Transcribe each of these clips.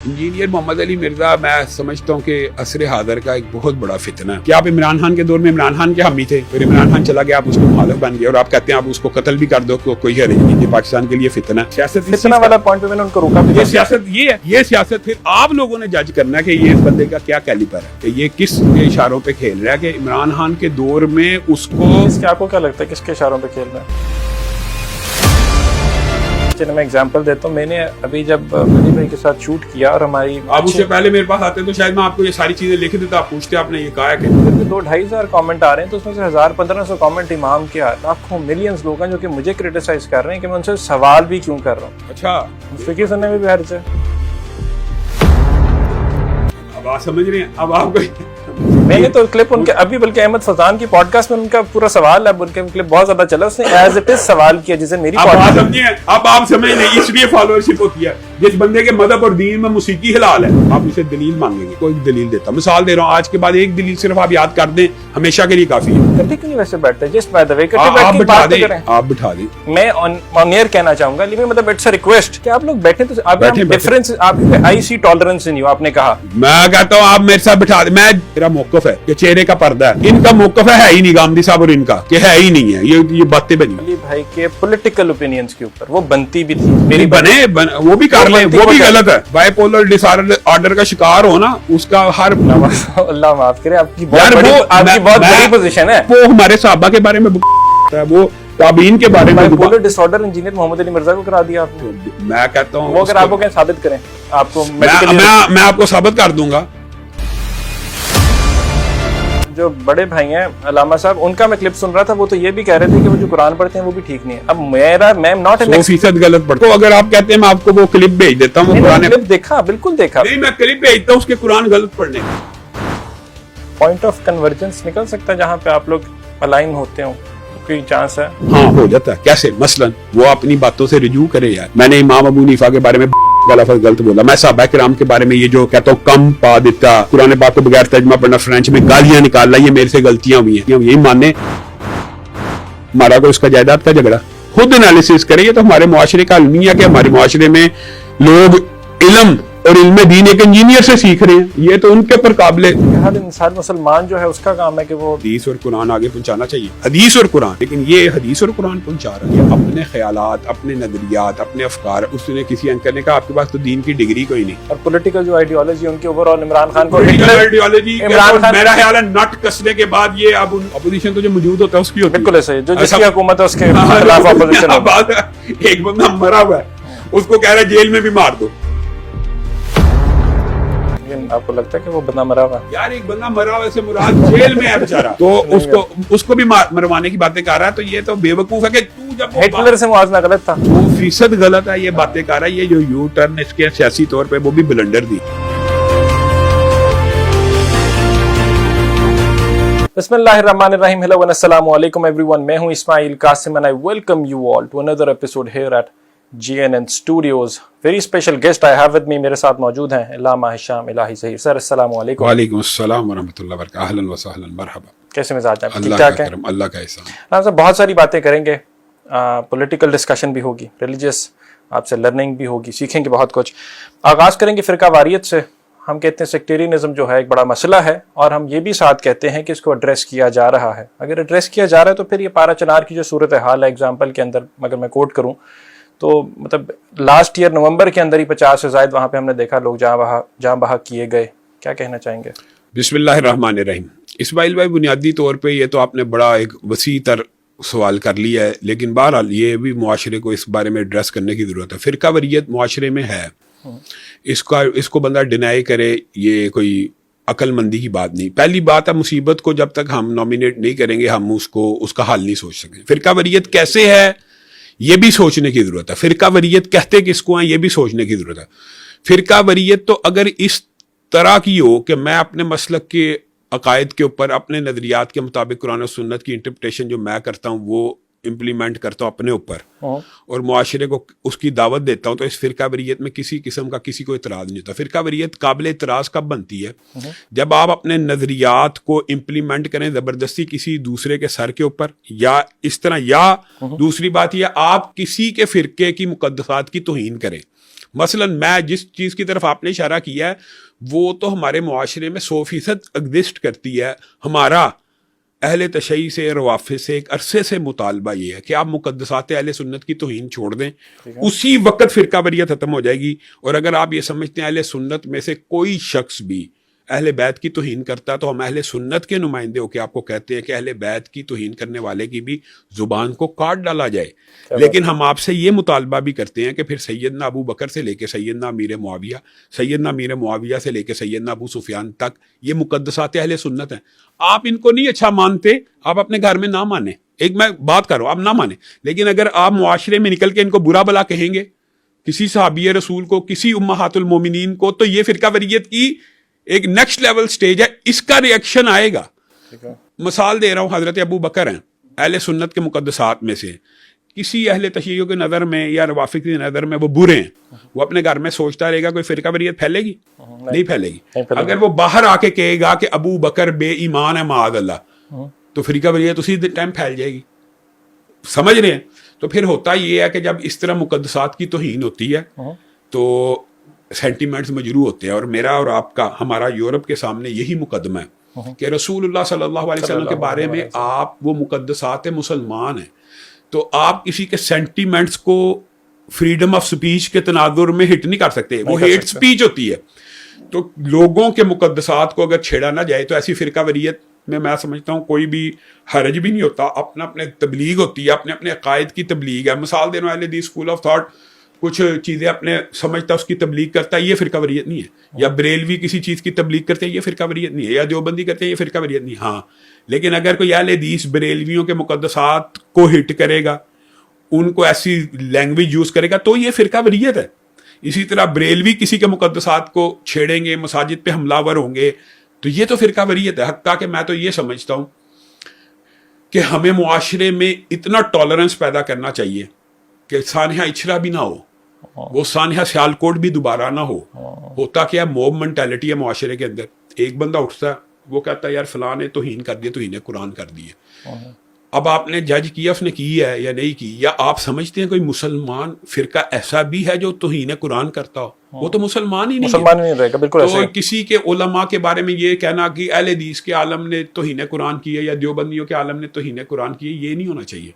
Engineer Muhammad Ali Mirza میں سمجھتا ہوں کہ عصر حاضر کا ایک بہت بڑا فتنہ ہے کہ آپ عمران خان کے دور میں عمران خان کے حامی تھے، پھر عمران خان چلا گیا، آپ اس کو مخالف بن گئے اور آپ کہتے ہیں آپ اس کو قتل بھی کر دو تو کوئی حرج نہیں، یہ پاکستان کے لیے فتنہ ہے۔ سیاست فتنہ والا پوائنٹ پہ میں نے ان کو روکا بھی، یہ سیاست یہ ہے، یہ سیاست پھر آپ لوگوں نے جج کرنا ہے کہ یہ اس بندے کا کیا کیلیبر ہے، کہ یہ کس کے اشاروں پہ کھیل رہا ہے، کہ عمران خان کے دور میں اس کو آپ کو کیا لگتا ہے کس کے اشاروں پہ کھیل رہا ہے؟ میں ایگزامپل دیتا ہوں، میں نے ابھی جب علی بھائی کے ساتھ شوٹ کیا اور ہماری آپ اس سے پہلے میرے پاس آتے تو شاید میں آپ کو یہ ساری چیزیں لکھ دیتا، آپ پوچھتے آپ نے یہ کہا ہے کہ 2-2.5 کامنٹ آ رہے ہیں، تو اس میں سے 1000-1500 کامنٹ امام کے آ لاکھوں ملینز لوگ ہیں جو کہ مجھے کرٹیسائز کر رہے ہیں کہ میں ان سے سوال بھی کیوں کر رہا ہوں۔ اچھا فکر سننے میں بھی حرج ہے۔ اب آپ سمجھ رہے ہیں، اب آپ کو میں نے تو کلپ ان کے ابھی بلکہ احمد فضان کی پوڈ کاسٹ میں ان کا پورا سوال ہے، ان کے کلپ بہت زیادہ چلا، اس نے ایز اٹ از سوال کیا جسے میری اب آپ سمجھ لیں اس لیے فالوورشپ ہوتی ہے، جس بندے کے مذہب اور دین میں موسیقی حلال ہے آپ اسے دلیل مانگیں گے، کوئی دلیل دیتا، مثال دے رہا ہوں، آج کے بعد ایک دلیل صرف آپ یاد کر دیں ہمیشہ کے لیے کافی ہے۔ کٹے کیوں نہیں ویسے بیٹھتے جسٹ بائی دی وے آپ بٹھا دیں، آپ بٹھا دیں۔ میں آن ایئر کہنا چاہوں گا، لیکن مطلب اٹس اے ریکویسٹ کہ آپ لوگ بیٹھیں تو آپ ڈفرنس، آپ آئی سی ٹالرنس ان یو، آپ نے کہا میں کہتا ہوں آپ میرے ساتھ بٹھا دیں، میں میرا موقف ہے کہ چہرے کا پردہ ہے، ان کا موقف ہے ہی نہیں، گاندھی صاحب اور ان کا کہ ہے ہی نہیں ہے، یہ باتیں بنی علی بھائی کے پولیٹیکل اوپینینز کے اوپر وہ بنتی بھی تھی، میری بنے وہ بھی کر لیں، وہ بھی غلط ہے، بائی پولر ڈس آرڈر کا شکار ہونا اس کا ہر اللہ معاف کرے، آپ کی بہت بڑی پوزیشن ہے، وہ ہمارے صحابہ کے بارے میں وہ تابعین کے بارے میں polar disorder engineer Muhammad Ali Mirza کو کرا دیا آپ نے۔ میں کہتا ہوں وہ اگر آپ کو کہیں ثابت کریں، آپ کو میں آپ کو ثابت کر دوں گا۔ جو بڑے بھائی ہیں علامہ صاحب، ان کا میں کلپ سن رہا تھا، وہ تو یہ بھی کہہ رہے تھے کہ وہ جو قرآن پڑھتے ہیں وہ بھی ٹھیک نہیں ہے۔ اب میں ناٹ 100% غلط پڑھتا ہوں، اگر آپ کہتے ہیں میں آپ کو وہ کلپ بھیج دیتا ہوں، کلپ دیکھا، بالکل دیکھا، نہیں میں کلپ بھیجتا ہوں اس کے قرآن غلط پڑھنے کا۔ پوائنٹ آف کنورجنس نکل سکتا ہے جہاں پہ آپ لوگ الائن ہوتے ہوں، کوئی چانس ہے؟ ہاں ہو جاتا ہے، کیسے؟ مثلا وہ اپنی باتوں سے رجوع کرے یار، میں نے امام ابو حنیفہ کے بارے میں غلط بولا، میں صحابہ کرام کے بارے میں یہ جو کہتا ہوں کم پا دیتا، قرآن پاک کو بغیر ترجمہ پڑھنا، فرینچ میں گالیاں نکالنا، یہ میرے سے غلطیاں ہوئی ہیں، یہی ماننے ہمارا کو اس کا جائیداد کا جھگڑا، خود انالیسس کریں۔ یہ تو ہمارے معاشرے کا المیہ کہ ہمارے معاشرے میں لوگ علم اور علم دین ایک انجینئر سے سیکھ رہے ہیں، یہ تو ان کے اوپر قابل ہر انسان مسلمان جو ہے اس کا کام ہے کہ وہ حدیث اور قرآن آگے پہنچانا چاہیے، حدیث اور قرآن، لیکن یہ حدیث اور قرآن پہنچا رہا ہے اپنے خیالات، اپنے نظریات، اپنے افکار، اس نے کسی اینکر نے کہا آپ کے پاس تو دین کی ڈگری کوئی نہیں، اور پولیٹیکل جو آئیڈیالوجی ان کے اوور آل عمران خان کو آئیڈیالوجی میرا خیال ہے نٹ کسنے کے بعد یہ اب اپوزیشن تو جو موجود ہوتا ہے اس کی ہوتی ہے، بالکل ایسے جو جس کی حکومت ہے اس کے خلاف اپوزیشن ہے۔ ایک بندہ مرا ہوا ہے، اس کو کہہ رہا ہے جیل میں بھی مار دو، آپ کو لگتا ہے کہ وہ بندہ مرا ہوا ہے؟ یار ایک بندہ مرا ہوا سے مراد جیل میں ہے بیچارہ، تو اس کو بھی مروانے کی باتیں کر رہا ہے، تو یہ تو بے وقوف ہے کہ تو جب ہٹلر سے موازنہ غلط تھا، 100% غلط ہے یہ باتیں کر رہا ہے، یہ جو یو ٹرن اس کے سیاسی طور پہ وہ بھی بلنڈر دی۔ بسم اللہ الرحمن الرحیم، ہیلو and السلام علیکم ایوری ون، میں ہوں اسماعیل Qasim and I welcome you all to another episode here at GNN Studios. Very special guest I have with me، میرے ساتھ موجود ہیں علامہ ہشام الہی ظہیر سر، السلام علیکم۔ وعلیکم السلام ورحمۃ اللہ وبرکاتہ، اہلا وسہلا، مرحبا، کیسے مزاج ہیں؟ اللہ کا کرم، اللہ کا احسان۔ ہم سے بہت ساری باتیں کریں گے، پولیٹیکل ڈسکشن بھی ہوگی، ریلیجیس آپ سے لرننگ بھی ہوگی، سیکھیں گے بہت کچھ۔ آغاز کریں گے فرقہ واریت سے۔ ہم کہتے ہیں سیکٹیرینزم جو ہے ایک بڑا مسئلہ ہے، اور ہم یہ بھی ساتھ کہتے ہیں کہ اس کو ایڈریس کیا جا رہا ہے۔ اگر ایڈریس کیا جا رہا ہے تو پھر یہ پارا چنار کی جو صورتحال ہے ایگزامپل کے اندر اگر میں کوٹ کروں تو مطلب لاسٹ ایئر نومبر کے اندر ہی 50 سے زائد وہاں پہ ہم نے دیکھا لوگ جہاں بحق کیے گئے۔ کیا کہنا چاہیں گے؟ بسم اللہ الرحمن الرحیم۔ اسماعیل بھائی، بنیادی طور پہ یہ تو آپ نے بڑا ایک وسیع تر سوال کر لیا ہے، لیکن بہرحال یہ بھی معاشرے کو اس بارے میں ایڈریس کرنے کی ضرورت ہے۔ فرقہ واریت معاشرے میں ہے، اس کو بندہ ڈینائی کرے یہ کوئی عقل مندی کی بات نہیں۔ پہلی بات ہے مصیبت کو جب تک ہم نامینیٹ نہیں کریں گے ہم اس کا حل نہیں سوچ سکیں۔ فرقہ واریت کیسے ہے یہ بھی سوچنے کی ضرورت ہے، فرقہ واریت کہتے کس کو ہیں یہ بھی سوچنے کی ضرورت ہے۔ فرقہ واریت تو اگر اس طرح کی ہو کہ میں اپنے مسلک کے عقائد کے اوپر اپنے نظریات کے مطابق قرآن و سنت کی انٹرپریٹیشن جو میں کرتا ہوں وہ امپلیمنٹ کرتا ہوں اپنے اوپر اور معاشرے کو اس کی دعوت دیتا ہوں، تو اس فرقہ واریت میں کسی قسم کا کسی کو اعتراض نہیں ہوتا۔ فرقہ واریت قابل اعتراض کب بنتی ہے؟ جب آپ اپنے نظریات کو امپلیمنٹ کریں زبردستی کسی دوسرے کے سر کے اوپر، یا اس طرح، یا دوسری بات یہ آپ کسی کے فرقے کی مقدسات کی توہین کریں۔ مثلاً میں جس چیز کی طرف آپ نے اشارہ کیا ہے وہ تو ہمارے معاشرے میں 100% ایگزسٹ کرتی ہے. ہمارا اہل تشیع سے روافض سے ایک عرصے سے مطالبہ یہ ہے کہ آپ مقدسات اہل سنت کی توہین چھوڑ دیں, اسی وقت فرقہ واریت ختم ہو جائے گی. اور اگر آپ یہ سمجھتے ہیں اہل سنت میں سے کوئی شخص بھی اہل بیت کی توہین کرتا ہے تو ہم اہل سنت کے نمائندے ہو کے آپ کو کہتے ہیں کہ اہل بیت کی توہین کرنے والے کی بھی زبان کو کاٹ ڈالا جائے. لیکن ہم آپ سے یہ مطالبہ بھی کرتے ہیں کہ پھر سیدنا ابو بکر سے لے کے سیدنا امیر معاویہ سے لے کے سیدنا ابو سفیان تک یہ مقدسات اہل سنت ہیں. آپ ان کو نہیں اچھا مانتے, آپ اپنے گھر میں نہ مانیں, ایک میں بات کر رہا ہوں, آپ نہ مانیں, لیکن اگر آپ معاشرے میں نکل کے ان کو برا بلا کہیں گے, کسی صحابی رسول کو, کسی امہات المومنین کو, تو یہ فرقہ واریت کی ایک نیکسٹ لیول سٹیج ہے, اس کا ریئیکشن آئے گا. مثال دے رہا ہوں, حضرت ابو بکر ہیں اہل سنت کے مقدسات میں سے, کسی اہل تشیع کے نظر میں یا روافض کی نظر میں وہ برے ہیں, وہ اپنے گھر میں سوچتا رہے گا کوئی فرقہ واریت پھیلے گی؟ نہیں پھیلے گی. اگر وہ باہر آ کے کہے گا کہ ابو بکر بے ایمان ہے معاذ اللہ, تو فرقہ واریت اسی ٹائم پھیل جائے گی. سمجھ رہے ہیں؟ تو پھر ہوتا یہ ہے کہ جب اس طرح مقدسات کی توہین ہوتی ہے تو سینٹیمنٹس مجروح ہوتے ہیں. اور میرا اور آپ کا, ہمارا یورپ کے سامنے یہی مقدمہ ہے کہ رسول اللہ صلی اللہ علیہ وسلم کے بارے میں آپ وہ مقدسات مسلمان ہیں, تو آپ کسی کے سینٹیمنٹس کو فریڈم آف سپیچ کے تناظر میں ہٹ نہیں کر سکتے, وہ ہیٹ سپیچ ہوتی ہے. تو لوگوں کے مقدسات کو اگر چھیڑا نہ جائے تو ایسی فرقہ واریت میں سمجھتا ہوں کوئی بھی حرج بھی نہیں ہوتا. اپنے تبلیغ ہوتی ہے, اپنے عقائد کی تبلیغ ہے. مثال دینا, اہل حدیث اسکول آف تھاٹ کچھ چیزیں اپنے سمجھتا اس کی تبلیغ کرتا ہے, یہ فرقہ واریت نہیں ہے. یا بریلوی کسی چیز کی تبلیغ کرتے ہیں, یہ فرقہ واریت نہیں ہے. یا دیوبندی کرتے ہیں, یہ فرقہ واریت نہیں. ہاں, لیکن اگر کوئی اہل حدیث بریلویوں کے مقدسات کو ہٹ کرے گا, ان کو ایسی لینگویج یوز کرے گا, تو یہ فرقہ واریت ہے. اسی طرح بریلوی کسی کے مقدسات کو چھیڑیں گے, مساجد پہ حملہ ور ہوں گے, تو یہ تو فرقہ واریت ہے. حتیٰ کہ میں تو یہ سمجھتا ہوں کہ ہمیں معاشرے میں اتنا ٹالرنس پیدا کرنا چاہیے کہ سانحہ اچھرا بھی نہ ہو, وہ سانحہ سیالکوٹ بھی دوبارہ نہ ہو. ہوتا کیا موب مینٹیلٹی ہے معاشرے کے اندر, ایک بندہ اٹھتا ہے, وہ کہتا ہے یار فلاں نے توہین کر دی, توہین قرآن کر دی ہے. اب آپ نے جج کیا اس نے کی ہے یا نہیں کی, یا آپ سمجھتے ہیں کوئی مسلمان فرقہ ایسا بھی ہے جو توہین قرآن کرتا ہو؟ وہ تو مسلمان ہی نہیں رہے گا. بالکل تو کسی کے علماء کے بارے میں یہ کہنا کہ اہل حدیث کے عالم نے توہین قرآن کی ہے یا دیوبندیوں کے عالم نے توہین قرآن کی ہے, یہ نہیں ہونا چاہیے.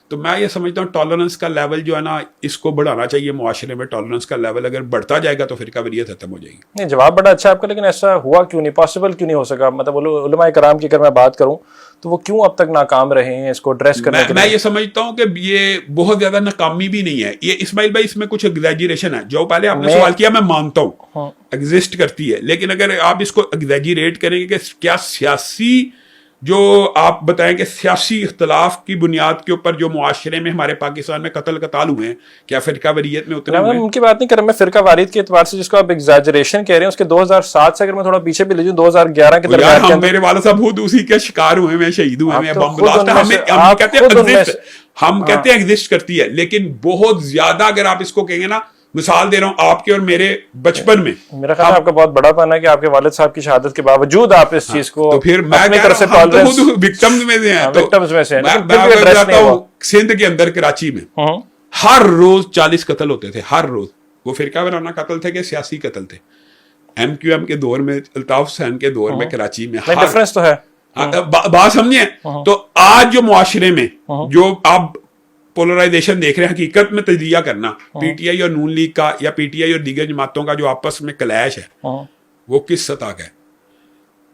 تو میں یہ سمجھتا ہوں ٹالرنس کا لیول جو ہے نا, اس کو بڑھانا چاہیے معاشرے میں. ٹالرنس کا لیول اگر بڑھتا جائے گا تو فرقہ واریت ختم ہو جائے گی. نہیں, جواب بڑا اچھا آپ کا, لیکن ایسا ہوا کیوں نہیں, پاسبل کیوں نہیں ہو سکا؟ مطلب علماء کرام کی اگر میں بات کروں تو وہ کیوں اب تک ناکام رہے ہیں اس کو ایڈریس کرنے کے لیے؟ میں یہ سمجھتا ہوں کہ یہ بہت زیادہ ناکامی بھی نہیں ہے. یہ اسماعیل بھائی اس میں کچھ ایگزیجریشن ہے. جو پہلے آپ نے سوال کیا میں مانتا ہوں ایگزسٹ کرتی ہے, لیکن اگر آپ اس کو ایگزیجریٹ کریں گے کہ کیا سیاسی جو آپ بتائیں کہ سیاسی اختلاف کی بنیاد کے اوپر جو معاشرے میں ہمارے پاکستان میں قتل قتال ہوئے ہیں, کیا فرقہ واریت میں اتنے ہوئے ہیں؟ ان کی بات نہیں کر رہا میں, فرقہ واریت کے اعتبار سے جس کو آپ ایگزیجریشن کہہ رہے ہیں اس کے 2007 سے اگر میں تھوڑا پیچھے بھی لے جاؤں 2011 کے درمیان, میرے والد صاحب خود اسی کے شکار ہوئے ہیں, شہید ہوئے ہیں, بم بلاسٹ. ہم کہتے ہیں ایگزسٹ کرتی ہے, لیکن بہت زیادہ اگر آپ اس کو کہیں گے نا, مثال دے رہا ہوں آپ کے اور میرے بچپن میں, میرا خیال ہے آپ کا بہت بڑا پن ہے کہ آپ کے والد صاحب کی شہادت کے باوجود آپ اس چیز کو تو پھر میں وکٹمز میں سے ہیں. میں جاتا ہوں سندھ کے اندر کراچی میں ہر روز 40 قتل ہوتے تھے, ہر روز. وہ فرقہ وارانہ قتل تھے کہ سیاسی قتل تھے؟ ایم کیو ایم کے دور میں, الطاف حسین کے دور میں کراچی میں ڈفرنس تو ہے. بات سمجھے. تو آج جو معاشرے میں جو آپ پولرائزیشن دیکھ رہے ہیں, حقیقت میں تجزیہ کرنا, پی ٹی آئی اور نون لیگ کا یا پی ٹی آئی اور دیگر جماعتوں کا جو آپس میں کلیش ہے وہ کس سطح کا ہے,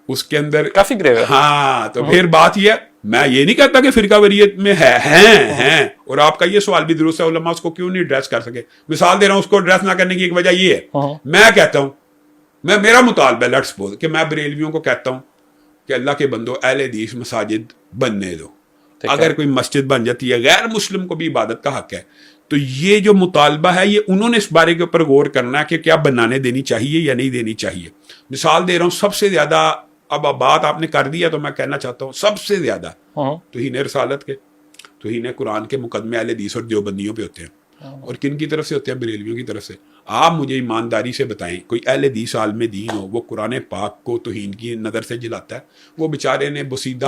اس کے اندر کافی گریو ہے. ہاں, تو پھر بات یہ ہے, میں یہ نہیں کہتا کہ فرقہ واریت میں ہیں, اور آپ کا یہ سوال بھی درست ہے علماء اس کو کیوں نہیں ایڈریس کر سکے. مثال دے رہا ہوں, اس کو ایڈریس نہ کرنے کی ایک وجہ یہ ہے, میں کہتا ہوں, میرا مطالبہ ہے لیٹس سپوز کہ میں بریلویوں کو کہتا ہوں کہ اللہ کے بندو اہل حدیث مساجد بننے دو. اگر کوئی مسجد بن جاتی ہے, غیر مسلم کو بھی عبادت کا حق ہے, تو یہ جو مطالبہ ہے یہ انہوں نے اس بارے کے اوپر غور کرنا ہے کہ کیا بنانے دینی چاہیے یا نہیں دینی چاہیے. مثال دے رہا ہوں, سب سے زیادہ, اب بات آپ نے کر دی ہے تو میں کہنا چاہتا ہوں, سب سے زیادہ توہین رسالت کے, توہین قرآن کے مقدمے اہل حدیث اور دیوبندیوں پہ ہوتے ہیں. اور کن کی طرف سے ہوتے ہیں؟ بریلویوں کی طرف سے. آپ مجھے ایمانداری سے بتائیں, کوئی اہل حدیث عالم دین ہو وہ قرآن پاک کو توہین کی نظر سے جلاتا ہے؟ وہ بیچارے نے بسیدہ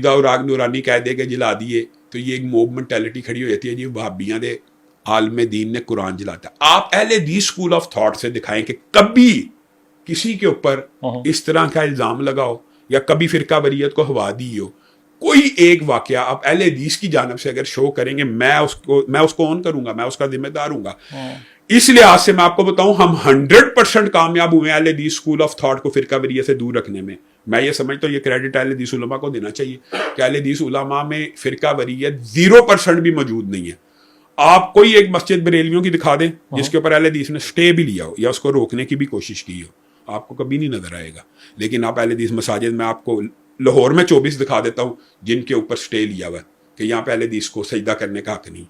اوراق نورانی قاعدے کے جلا دیے, تو یہ ایک موب مینٹیلٹی کھڑی ہو جاتی ہے جی وہابیاں دے عالم دین نے قرآن جلاتا ہے. آپ اہل حدیث اسکول آف تھاٹ سے دکھائیں کہ کبھی کسی کے اوپر اس طرح کا الزام لگاؤ یا کبھی فرقہ واریت کو ہوا دی ہو. کوئی ایک واقعہ آپ اہل حدیث کی جانب سے اگر شو کریں گے, میں اس کو آن کروں گا, میں اس کا ذمہ دار ہوں گا. اس لحاظ سے میں آپ کو بتاؤں, ہم 100% کامیاب ہوئے اہل حدیث اسکول آف تھاٹ کو فرقہ واریت سے دور رکھنے میں. میں یہ سمجھتا ہوں یہ کریڈٹ اہل حدیث علماء کو دینا چاہیے کہ اہل حدیث علماء میں فرقہ واریت 0% بھی موجود نہیں ہے. آپ کوئی ایک مسجد بریلویوں کی دکھا دیں جس کے اوپر اہل حدیث نے سٹے بھی لیا ہو یا اس کو روکنے کی بھی کوشش کی ہو, آپ کو کبھی نہیں نظر آئے گا. لیکن آپ اہل حدیث مساجد میں آپ کو لاہور میں 24 دکھا دیتا ہوں جن کے اوپر سٹے لیا ہوا ہے کہ یہاں پہ اہل حدیث کو سجدہ کرنے کا حق نہیں.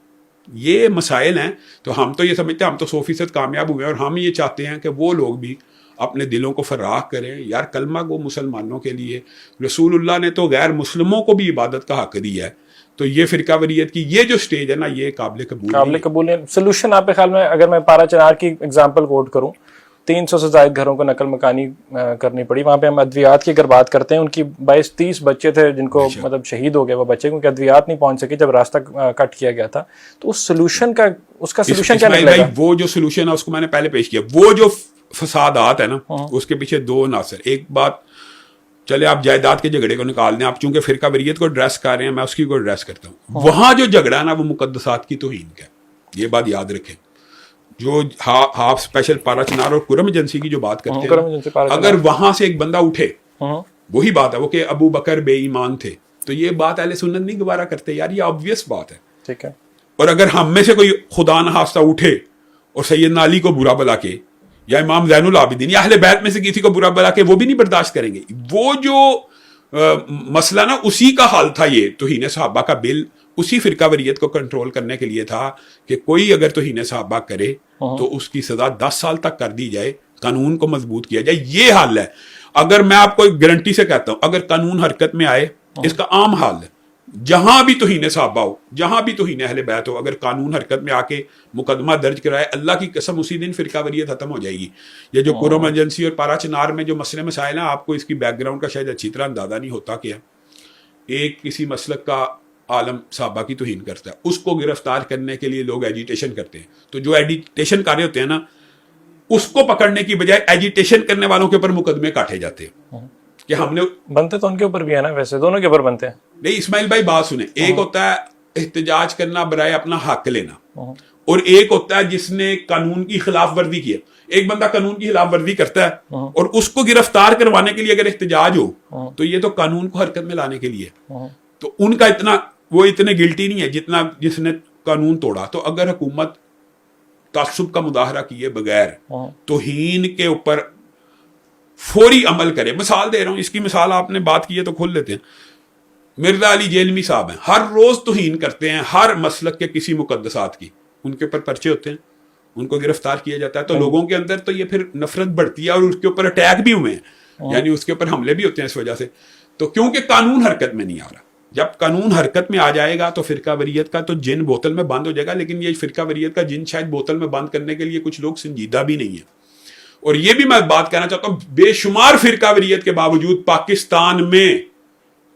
یہ مسائل ہیں. تو ہم تو یہ سمجھتے ہیں ہم تو 100% کامیاب ہوئے ہیں, اور ہم یہ چاہتے ہیں کہ وہ لوگ بھی اپنے دلوں کو فراخ کریں. یار کلمہ گو مسلمانوں کے لیے, رسول اللہ نے تو غیر مسلموں کو بھی عبادت کا حق دیا ہے. تو یہ فرقہ واریت کی یہ جو سٹیج ہے نا, یہ قابل قبول ہے. سلوشن آپ کے خیال میں, اگر میں پارا چنار کی اگزامپل کوٹ کروں, 300 سے زائد گھروں کو نقل مکانی کرنی پڑی. وہاں پہ ہم ادویات کی اگر بات کرتے ہیں, ان کی 22-30 بچے تھے جن کو مطلب شہید ہو گئے وہ بچے, کیونکہ ادویات نہیں پہنچ سکے جب راستہ کٹ کیا گیا تھا. تو اس سلوشن کا سلوشن کیا نکلے گا؟ وہ جو سلوشن ہے اس کو میں نے پہلے پیش کیا. وہ جو فسادات ہے نا, اس کے پیچھے 2 عناصر. ایک بات, چلے آپ جائیداد کے جھگڑے کو نکال دیں, آپ چونکہ فرقہ واریت کو ایڈریس کر رہے ہیں, میں اس کی کو ایڈریس کرتا ہوں. وہاں جو جھگڑا ہے نا وہ مقدسات کی توہین کا ہے, یہ بات یاد رکھیں. جو ہاف اسپیشل پارا چنار اور کرم ایجنسی کی جو بات کرتے ہیں, اگر وہاں سے ایک بندہ اٹھے, وہی بات ہے وہ کہ ابو بکر بے ایمان تھے, تو یہ بات اہل سنت نہیں گوارا کرتے. یار یہ آبویس بات ہے, ٹھیک ہے. اور اگر ہم میں سے کوئی خدا نخواستہ اٹھے اور سیدنا علی کو برا بلا کے, یا امام زین العابدین یا اہل بیت میں سے کسی کو برا بلا کے, وہ بھی نہیں برداشت کریں گے. وہ جو مسئلہ نا اسی کا حال تھا, یہ توہین صحابہ کا بل اسی فرقہ واریت کو کنٹرول کرنے کے لیے تھا کہ کوئی اگر توہین صحابہ کرے تو اس کی سزا 10 سال تک کر دی جائے, قانون کو مضبوط کیا جائے. یہ حال ہے. اگر میں آپ کو گارنٹی سے کہتا ہوں, اگر قانون حرکت میں آئے, اس کا عام حال ہے, جہاں بھی توہین صحابہ ہو, جہاں بھی توہین اہل بیت ہو, اگر قانون حرکت میں آ کے مقدمہ درج کرائے, اللہ کی قسم اسی دن فرقہ واریت ختم ہو جائے گی. یہ جو کرم ایجنسی اور پارا چنار میں جو مسئلے مسائل ہیں, آپ کو اس کی بیک گراؤنڈ کا شاید اچھی طرح اندازہ نہیں ہوتا. کیا ایک کسی مسلک کا عالم صحابہ کی توہین کرتا ہے, اس کو گرفتار کرنے کے لیے لوگ ایجیٹیشن کرتے ہیں. تو جو ایجیٹیشن کر رہے ہوتے ہیں نا, اس کو پکڑنے کی بجائے ایجیٹیشن کرنے والوں کے اوپر مقدمے کاٹے جاتے ہیں کہ ہم نے. بنتے تو ان کے اوپر بھی ہے نا, ویسے دونوں کے اوپر بنتے ہیں. نہیں اسماعیل بھائی بات سنیں, ایک ہوتا ہے احتجاج کرنا برائے اپنا حق لینا, اور ایک ہوتا ہے جس نے قانون کی خلاف ورزی کی ہے. ایک بندہ قانون کی خلاف ورزی کرتا ہے اور اس کو گرفتار کروانے کے لیے اگر احتجاج ہو, تو یہ تو قانون کو حرکت میں لانے کے لیے. تو ان کا وہ اتنے گلٹی نہیں ہے جتنا جس نے قانون توڑا. تو اگر حکومت تعصب کا مظاہرہ کیے بغیر توہین کے اوپر فوری عمل کرے, مثال دے رہا ہوں, اس کی مثال آپ نے بات کی ہے تو کھول لیتے ہیں. مرزا علی جیلمی صاحب ہیں, ہر روز توہین کرتے ہیں ہر مسلک کے کسی مقدسات کی, ان کے اوپر پرچے ہوتے ہیں, ان کو گرفتار کیا جاتا ہے. تو لوگوں کے اندر تو یہ پھر نفرت بڑھتی ہے, اور اس کے اوپر اٹیک بھی ہوئے ہیں, یعنی اس کے اوپر حملے بھی ہوتے ہیں اس وجہ سے. تو کیونکہ قانون حرکت میں نہیں آ رہا. جب قانون حرکت میں آ جائے گا تو فرقہ واریت کا تو جن بوتل میں بند ہو جائے گا. لیکن یہ فرقہ واریت کا جن شاید بوتل میں بند کرنے کے لیے کچھ لوگ سنجیدہ بھی نہیں ہیں. اور یہ بھی میں بات کہنا چاہتا ہوں, بے شمار فرقہ واریت کے باوجود پاکستان میں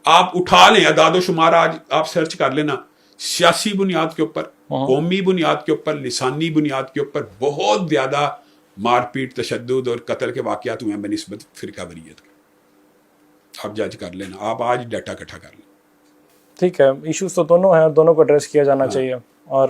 آپ اٹھا لیں اعداد و شمار, آج آپ سرچ کر لینا, سیاسی بنیاد کے اوپر, قومی بنیاد کے اوپر, لسانی بنیاد کے اوپر بہت زیادہ مار پیٹ, تشدد اور قتل کے واقعات ہوئے ہیں بنسبت فرقہ واریت کے. آپ جج کر لینا, آپ آج ڈیٹا اکٹھا کر لیں. ٹھیک ہے, ایشوز تو دونوں ہیں, دونوں کو ایڈریس کیا جانا چاہیے. اور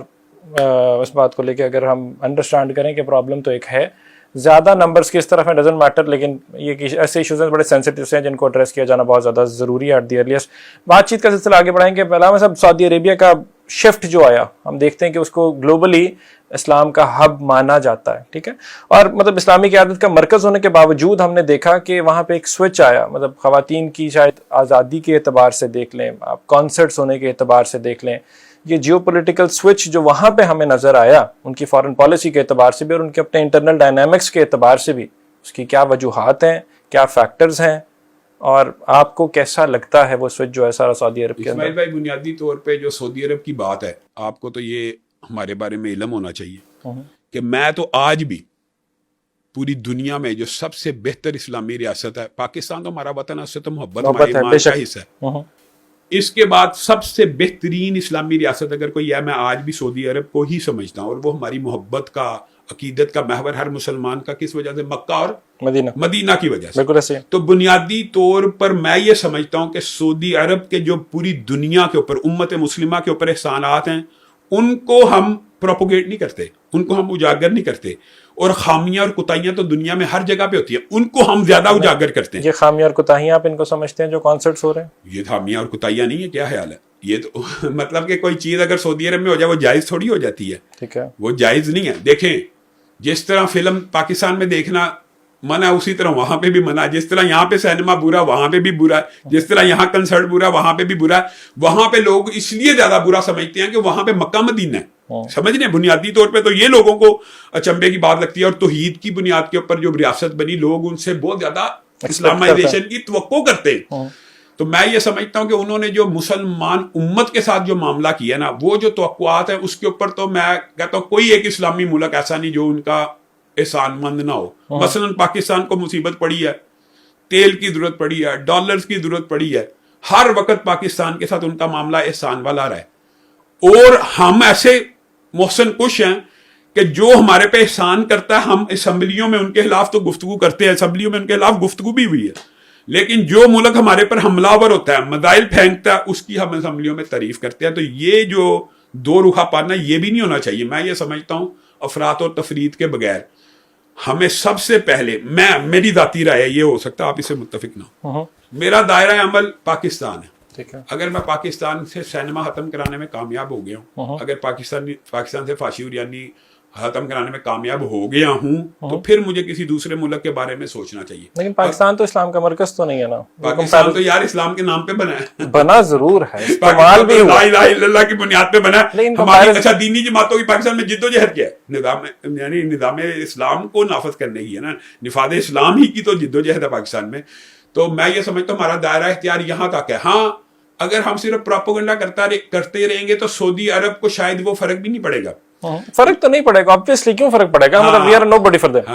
اس بات کو لے کے اگر ہم انڈرسٹینڈ کریں کہ پرابلم تو ایک ہے, زیادہ نمبرز کس طرف ہیں ڈزنٹ میٹر, لیکن یہ ایسے ایشوز ہیں بڑے سینسٹیو سے ہیں جن کو ایڈریس کیا جانا بہت زیادہ ضروری ہے ایٹ دی ارلیسٹ. بات چیت کا سلسلہ آگے بڑھائیں گے. علامہ صاحب, سعودی عربیہ کا شفٹ جو آیا, ہم دیکھتے ہیں کہ اس کو گلوبلی اسلام کا ہب مانا جاتا ہے, ٹھیک ہے, اور مطلب اسلامی قیادت کا مرکز ہونے کے باوجود ہم نے دیکھا کہ وہاں پہ ایک سوئچ آیا. مطلب خواتین کی شاید آزادی کے اعتبار سے دیکھ لیں, آپ کانسرٹس ہونے کے اعتبار سے دیکھ لیں, یہ جیو پولیٹیکل سوئچ جو وہاں پہ ہمیں نظر آیا, ان کی فارن پالیسی کے اعتبار سے بھی اور ان کے اپنے انٹرنل ڈائنامکس کے اعتبار سے بھی, اس کی کیا وجوہات ہیں, کیا فیکٹرز ہیں, اور آپ کو کیسا لگتا ہے وہ سوئچ جو ہے سارا سعودی عرب کے اندر؟ اسماعیل بھائی, بنیادی طور پہ جو سعودی عرب کی بات ہے, آپ کو تو یہ ہمارے بارے میں علم ہونا چاہیے کہ میں تو آج بھی پوری دنیا میں جو سب سے بہتر اسلامی ریاست ہے, پاکستان تو ہمارا وطن ہے, اس سے تو محبت ہمارے ایمان کا حصہ ہے. اس کے بعد سب سے بہترین اسلامی ریاست اگر کوئی ہے، میں آج بھی سعودی عرب کو ہی سمجھتا ہوں، اور وہ ہماری محبت کا، عقیدت کا محور ہر مسلمان کا کس وجہ سے؟ مکہ اور مدینہ کی وجہ سے. بالکل ایسے. تو بنیادی طور پر میں یہ سمجھتا ہوں کہ سعودی عرب کے جو پوری دنیا کے اوپر، امت مسلمہ کے اوپر احسانات ہیں، ان کو ہم پروپوگیٹ نہیں کرتے، ان کو ہم اجاگر نہیں کرتے، اور خامیاں اور کوتاہیاں تو دنیا میں ہر جگہ پہ ہوتی ہیں، ان کو ہم زیادہ اجاگر کرتے ہیں. یہ خامیاں اور کوتاہیاں آپ ان کو سمجھتے ہیں جو کانسرٹس ہو رہے ہیں؟ یہ خامیاں اور کوتاہیاں نہیں ہے، کیا خیال ہے؟ یہ تو مطلب کہ کوئی چیز اگر سعودی عرب میں ہو جائے وہ جائز تھوڑی ہو جاتی ہے. ٹھیک ہے، وہ جائز نہیں ہے. دیکھیں جس طرح فلم پاکستان میں دیکھنا منع، اسی طرح وہاں پہ بھی منع. جس طرح یہاں پہ سینما برا وہاں پہ بھی برا ہے، جس طرح یہاں کنسرٹ برا وہاں پہ بھی برا ہے. وہاں پہ لوگ اس لیے زیادہ برا سمجھتے ہیں کہ وہاں پہ مکہ مدینہ ہے. سمجھ رہے ہیں؟ بنیادی طور پہ تو یہ لوگوں کو اچنبے کی بات لگتی ہے، اور توحید کی بنیاد کے اوپر جو ریاست بنی، لوگ ان سے بہت زیادہ اسلامائزیشن کی توقع کرتے ہیں. تو میں یہ سمجھتا ہوں کہ انہوں نے جو مسلمان امت کے ساتھ جو معاملہ کیا نا، وہ جو توقعات ہیں اس کے اوپر تو میں کہتا ہوں کوئی ایک اسلامی ملک ایسا نہیں جو ان کا احسان مند نہ ہو. مثلا پاکستان کو مصیبت پڑی ہے، تیل کی ضرورت پڑی ہے، ڈالرز کی ضرورت پڑی ہے، ہر وقت پاکستان کے ساتھ ان کا معاملہ احسان والا رہا ہے. اور ہم ایسے محسن کش ہیں کہ جو ہمارے پہ احسان کرتا ہے، ہم اسمبلیوں میں ان کے خلاف تو گفتگو کرتے ہیں، اسمبلیوں میں ان کے خلاف گفتگو بھی ہوئی ہے، لیکن جو ملک ہمارے پر حملہ آور ہوتا ہے، میزائل پھینکتا ہے، اس کی ہم اسمبلیوں میں تعریف کرتے ہیں. تو یہ جو دو رخا پانا یہ بھی نہیں ہونا چاہیے. میں یہ سمجھتا ہوں افراط اور تفرید کے بغیر ہمیں سب سے پہلے، میری ذاتی رائے ہے، یہ ہو سکتا ہے آپ اسے متفق نہ ہو، میرا دائرہ عمل پاکستان ہے. اگر میں پاکستان سے سینما ختم کرانے میں کامیاب ہو گیا ہوں، اگر پاکستان سے فحاشی اریانی ختم کرانے میں کامیاب ہو گیا ہوں، تو پھر مجھے کسی دوسرے ملک کے بارے میں سوچنا چاہیے. لیکن پاکستان تو اسلام کا مرکز تو نہیں ہے نا. پاکستان تو یار اسلام کے نام پہ بنا ہے، بنا ضرور ہے، استعمال بھی لا الہ الا اللہ کی بنیاد پہ بنا ہے. ہماری اچھا دینی جماعتوں کی پاکستان میں جد و جہد کیا ہے؟ نظام اسلام کو نافذ کرنے کی ہے نا، نفاذ اسلام ہی کی تو جد و جہد ہے پاکستان میں. تو میں یہ سمجھتا ہوں ہمارا دائرہ اختیار یہاں تک ہے. ہاں اگر ہم صرف پروپیگنڈا کرتے رہیں گے تو سعودی عرب کو شاید وہ فرق بھی نہیں پڑے گا. فرق تو نہیں پڑے گا obviously. کیوں فرق پڑے گا؟ مطلب we are nobody for them.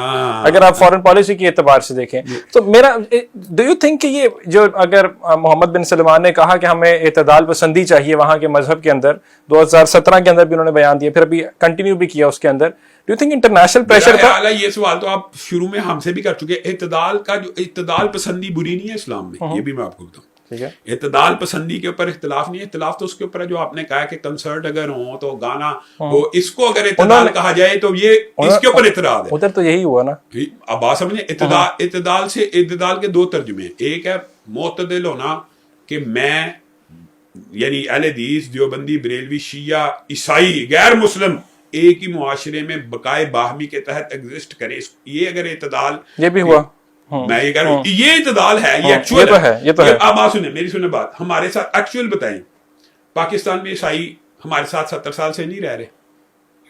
اگر آپ فورن پالیسی کے اعتبار سے دیکھیں تو میرا ڈو یو تھنک کہ یہ جو اگر محمد بن سلمان نے کہا کہ ہمیں اعتدال پسندی چاہیے وہاں کے مذہب کے اندر، 2017 کے اندر بھی انہوں نے بیان دیا، پھر ابھی کنٹینیو بھی کیا اس کے اندر، do you think international pressure تھا؟ یہ سوال تو آپ شروع میں ہم سے بھی کر چکے. اعتدال کا جو اعتدال پسندی بری نہیں ہے اسلام میں، یہ بھی میں آپ کو بتاؤں. اعتدال پسندی کے اوپر اختلاف نہیں ہے، اختلاف تو اس کے اوپر ہے جو آپ نے کہا کہ کنسرٹ اگر ہو تو گانا ہو، اس کو اگر اعتدال کہا جائے تو یہ اس کے اوپر اعتراض ہے. ادھر تو یہی ہوا نا. اب بات سمجھیں، اعتدال کے دو ترجمے ہیں. ایک ہے معتدل ہونا کہ میں یعنی اہل حدیث، دیوبندی، بریلوی، شیعہ، عیسائی، غیر مسلم ایک ہی معاشرے میں بقائے باہمی کے تحت ایگزسٹ کرے، یہ اگر اعتدال، یہ بھی ہوا. میں یہ کہہ رہا ہوں یہ اعتدال ہے، یہ ایکچوئل ہے. اب آپ سنیں میری سنیں بات، ہمارے ساتھ ایکچوئل بتائیں، پاکستان میں عیسائی ہمارے ساتھ 70 سال سے نہیں رہ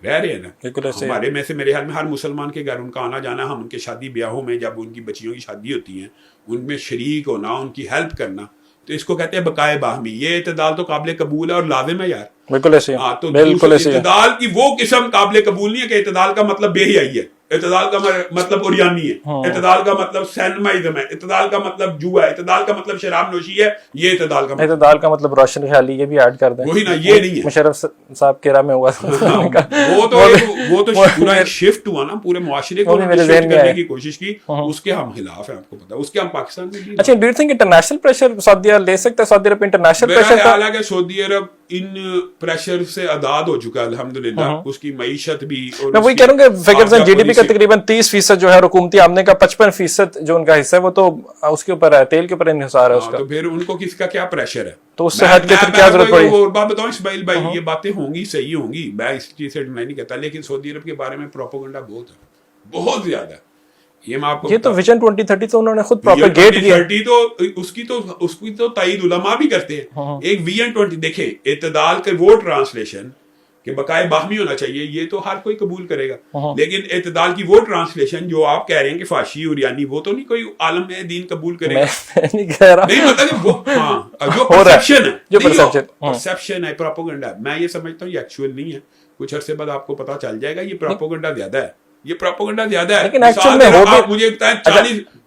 رہے ہیں نا. ہمارے میں سے میرے خیال میں ہر مسلمان کے گھر ان کا آنا جانا، ہم ان کے شادی بیاہوں میں جب ان کی بچیوں کی شادی ہوتی ہیں ان میں شریک ہونا، ان کی ہیلپ کرنا، تو اس کو کہتے ہیں بقائے باہمی. یہ اعتدال تو قابل قبول ہے اور لازم ہے یار. بالکل ایسے. تو اعتدال کی وہ قسم قابل قبول نہیں ہے کہ اعتدال کا مطلب بے حیائی ہے، اعتدال کا مطلب اوریانی ہے، اعتدال کا مطلب سینمائزم ہے، اعتدال کا مطلب جوا ہے، اعتدال کا مطلب شراب نوشی ہے. یہ اعتدال کا مطلب روشن خیالی، یہ بھی ایڈ کر دیں. وہی نا، یہ نہیں ہے. مشرف صاحب کے میں ہوا وہ تو پورا ایک شفٹ ہوا نا، پورے معاشرے کو شفٹ کرنے کی کوشش کی، اس کے ہم خلاف ہیں، آپ کو پتا ہے. اس کے ہم پاکستان میں. اچھا، do you think international pressure سعودی عرب لے سکتا ہے؟ سعودی عرب انٹرنیشنل پریشر خیال ہے کہ سعودی عرب ان پریشر سے آزاد ہو چکا ہے الحمدللہ. اس کی معیشت بھی، میں وہی کہہ رہا ہوں کہ فگرز ہیں، جی ڈی پی کا تقریباً 30% جو ہے، حکومتی آمدنی کا 55% جو ان کا حصہ ہے وہ تو اس کے اوپر ہے، تیل کے اوپر انحصار ہے اس کا. تو پھر ان کو کس کا کیا پریشر ہے؟ تو اس سے ہٹ کے پھر کیا ضرورت پڑی؟ اور بات بتاؤں اسماعیل بھائی، یہ باتیں ہوں گی، صحیح ہوں گی، میں اس چیز سے ڈینائی نہیں کرتا، لیکن سعودی عرب کے بارے میں پروپیگنڈا بہت ہے، بہت زیادہ ہے. یہ میں آپ کو، یہ تو ویژن 2030 تو انہوں نے خود پروپیگیٹ کیا. تو اس کی تو تائید علماء بھی کرتے ہیں. ایک ویژن 20 دیکھیں، اعتدال کے وہ ٹرانسلیشن کہ بقائے باہمی ہونا چاہیے، یہ تو ہر کوئی قبول کرے گا، لیکن اعتدال کی وہ ٹرانسلیشن جو آپ کہہ رہے ہیں کہ فحاشی اور یعنی، وہ تو نہیں کوئی عالم دین قبول کرے گا. نہیں کہہ رہا، نہیں مطلب وہ جو پرسیپشن ہے، جو پرسیپشن ہے، پروپیگنڈا. میں یہ سمجھتا ہوں یہ ایکچوئل نہیں ہے. کچھ عرصے بعد آپ کو پتا چل جائے گا یہ پروپیگنڈا زیادہ ہے، یہ پروپیگنڈا زیادہ ہے. لیکن ایکچوئل میں آپ مجھے بتائیں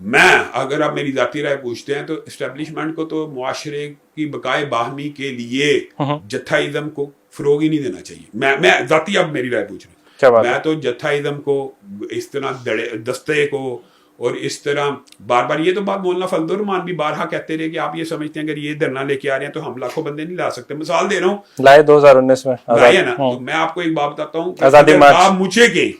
میں اگر آپ میری ذاتی رائے پوچھتے ہیں تو اسٹیبلشمنٹ کو تو معاشرے کی بقائے باہمی کے لیے جتھا ازم کو فروغ ہی نہیں دینا چاہیے. میں ذاتی اب میری رائے پوچھ رہا ہوں, میں تو جتھا ازم کو اس طرح دستے کو اور اس طرح بار بار, یہ تو بات مولانا فضل الرحمان بھی بارہا کہتے رہے کہ آپ یہ سمجھتے ہیں اگر یہ دھرنا لے کے آ رہے ہیں تو ہم لاکھوں بندے نہیں لا سکتے. مثال دے رہا ہوں, لائے 2019 میں لائے ہے نا. تو میں آپ کو ایک بات بتاتا ہوں, آپ مجھے کہ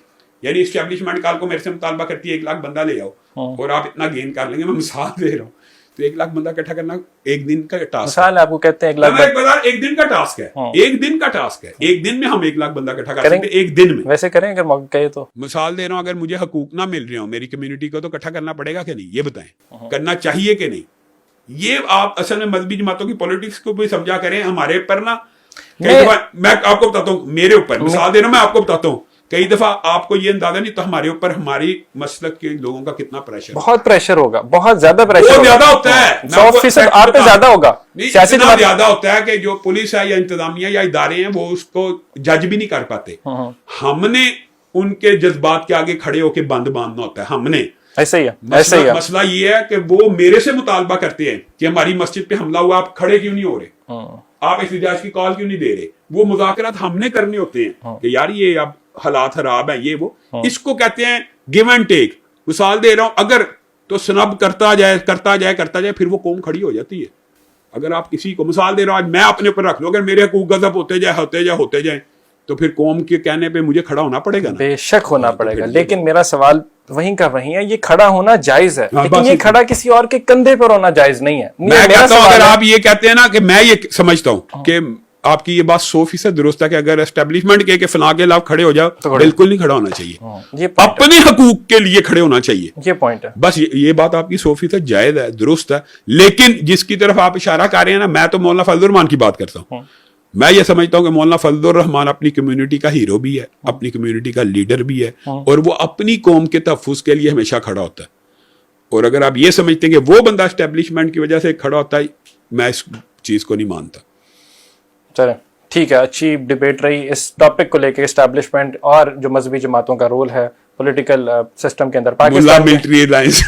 یعنی اسٹیبلشمنٹ کال کو میرے سے مطالبہ کرتی ہے 1 لاکھ بندہ لے آؤ اور آپ اتنا گین کر لیں گے. میں مثال دے رہا ہوں, تو 1 لاکھ بندہ اکٹھا کرنا ایک دن کا ٹاسک مثال آپ کو کہتے ہیں 1 لاکھ, ایک دن کا ٹاسک ہے, ایک دن کا ٹاسک ہے. ایک دن میں ہم 1 لاکھ بندہ اکٹھا کر سکتے ہیں ایک دن میں. ویسے کریں اگر موقع کہے تو. مثال دے رہا ہوں, اگر مجھے حقوق نہ مل رہے ہوں میری کمیونٹی کو تو اکٹھا کرنا پڑے گا کہ نہیں, یہ بتائیں, کرنا چاہیے کہ نہیں. یہ آپ اصل میں مذہبی جماعتوں کی پولیٹکس کو بھی سمجھا کریں. ہمارے پر نا میں آپ کو بتاتا ہوں, میرے اوپر مثال دے رہا ہوں, میں آپ کو بتاتا ہوں, کئی دفعہ آپ کو یہ اندازہ نہیں تو ہمارے اوپر ہماری مسلک کے لوگوں کا کتنا پریشر, بہت پریشر ہوگا, بہت زیادہ پریشر, بہت زیادہ ہوتا ہے. 100% آپ پہ زیادہ ہوگا. اتنا زیادہ ہوتا ہے کہ جو پولیس ہے یا انتظامیہ یا ادارے ہیں وہ اس کو جج بھی نہیں کر پاتے. ہم نے ان کے جذبات کے آگے کھڑے ہو کے بند باندھنا ہوتا ہے. ہم نے ایسے ہی ہے. مسئلہ یہ ہے کہ وہ میرے سے مطالبہ کرتے ہیں کہ ہماری مسجد پہ حملہ ہوا, آپ کھڑے کیوں نہیں ہو رہے, آپ احتجاج کی کال کیوں نہیں دے رہے. وہ مذاکرات ہم نے کرنے ہوتے ہیں کہ یار یہ اب حالات خراب ہیں, یہ وہ, اس کو کہتے ہیں گیو اینڈ ٹیک. مثال دے رہا ہوں, اگر تو سنب کرتا جائے پھر وہ قوم کھڑی ہو جاتی ہے. اگر آپ کسی کو, مثال دے رہا ہوں, آج میں اپنے اوپر رکھ لوں, اگر میرے حقوق غضب ہوتے جائیں تو پھر قوم کے کہنے پہ مجھے کھڑا ہونا پڑے گا. بے شک ہونا پڑے گا, لیکن میرا سوال وہیں کا وہیں ہے, یہ کھڑا ہونا جائز ہے لیکن یہ کھڑا کسی اور کے کندھے پر ہونا جائز نہیں ہے. میں کہتا ہوں, اگر آپ یہ کہتے ہیں نا کہ میں یہ سمجھتا ہوں کہ آپ کی یہ بات 100% درست ہے کہ اگر اسٹیبلشمنٹ کے فلاں کے خلاف کھڑے ہو جاؤ, بالکل نہیں کھڑا ہونا چاہیے, اپنے حقوق کے لیے کھڑے ہونا چاہیے. یہ پوائنٹ ہے, بس یہ بات آپ کی 100% جائز ہے, درست ہے. لیکن جس کی طرف آپ اشارہ کر رہے ہیں نا, میں تو مولانا فضل الرحمان کی بات کرتا ہوں. میں یہ سمجھتا ہوں کہ مولانا فضل الرحمان اپنی کمیونٹی کا ہیرو بھی ہے, اپنی کمیونٹی کا لیڈر بھی ہے, اور وہ اپنی قوم کے تحفظ کے لیے ہمیشہ کھڑا ہوتا ہے. اور اگر آپ یہ سمجھتے ہیں کہ وہ بندہ اسٹیبلشمنٹ کی وجہ سے کھڑا ہوتا ہے, میں اس چیز کو نہیں مانتا. چلیں ٹھیک ہے, اچھی ڈبیٹ رہی اس ٹاپک کو لے کے, اسٹیبلشمنٹ اور جو مذہبی جماعتوں کا رول ہے پولیٹیکل سسٹم کے اندر. پاکستان ملٹری الائنس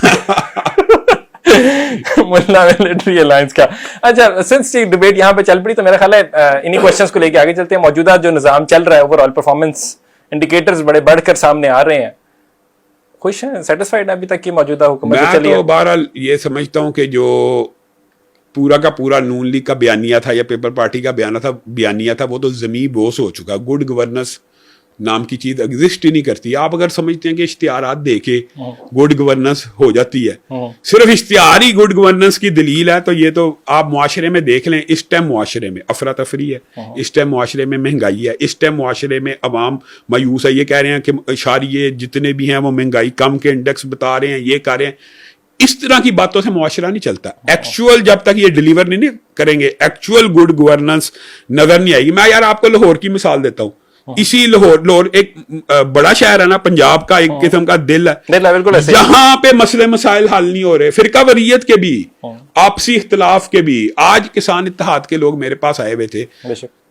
ملا ملٹری الائنس کا. اچھا, سنس یہ ڈبیٹ یہاں پہ چل پڑی تو میرا خیال ہے انہی کوشچنس کو لے کے آگے چلتے ہیں. موجودہ جو نظام چل رہا ہے, اوور آل پرفارمنس انڈیکیٹرز بڑے بڑھ کر سامنے آ رہے ہیں. خوش ہیں, سیٹسفائیڈ ابھی تک کی موجودہ حکومت سے چلی ہے؟ میں تو بہرحال یہ سمجھتا ہوں کہ جو پورا کا پورا نون لیگ کا بیانیہ تھا یا پیپل پارٹی کا بیانیہ تھا وہ تو زمین بوس ہو چکا. گڈ گورننس نام کی چیز ایگزسٹ ہی نہیں کرتی. آپ اگر سمجھتے ہیں کہ اشتہارات دے کے گڈ گورننس ہو جاتی ہے, صرف اشتہار ہی گڈ گورننس کی دلیل ہے, تو یہ تو آپ معاشرے میں دیکھ لیں. اس ٹائم معاشرے میں افراتفری ہے, اس ٹائم معاشرے میں مہنگائی ہے, اس ٹائم معاشرے میں عوام مایوس ہے. یہ کہہ رہے ہیں کہ اشاریے جتنے بھی ہیں وہ مہنگائی کم کے انڈیکس بتا رہے ہیں, یہ کہہ رہے ہیں. اس طرح کی باتوں سے معاشرہ نہیں چلتا. ایکچوئل جب تک یہ ڈیلیور نہیں کریں گے, ایکچوئل گڈ گورننس نظر نہیں آئے گی. میں یار آپ کو لاہور کی مثال دیتا ہوں. اسی لاہور ایک بڑا شہر ہے نا, پنجاب کا ایک قسم کا دل ہے, جہاں پہ مسئلے مسائل حل نہیں ہو رہے, فرقہ واریت کے بھی, آپسی اختلاف کے بھی. آج کسان اتحاد کے لوگ میرے پاس آئے ہوئے تھے,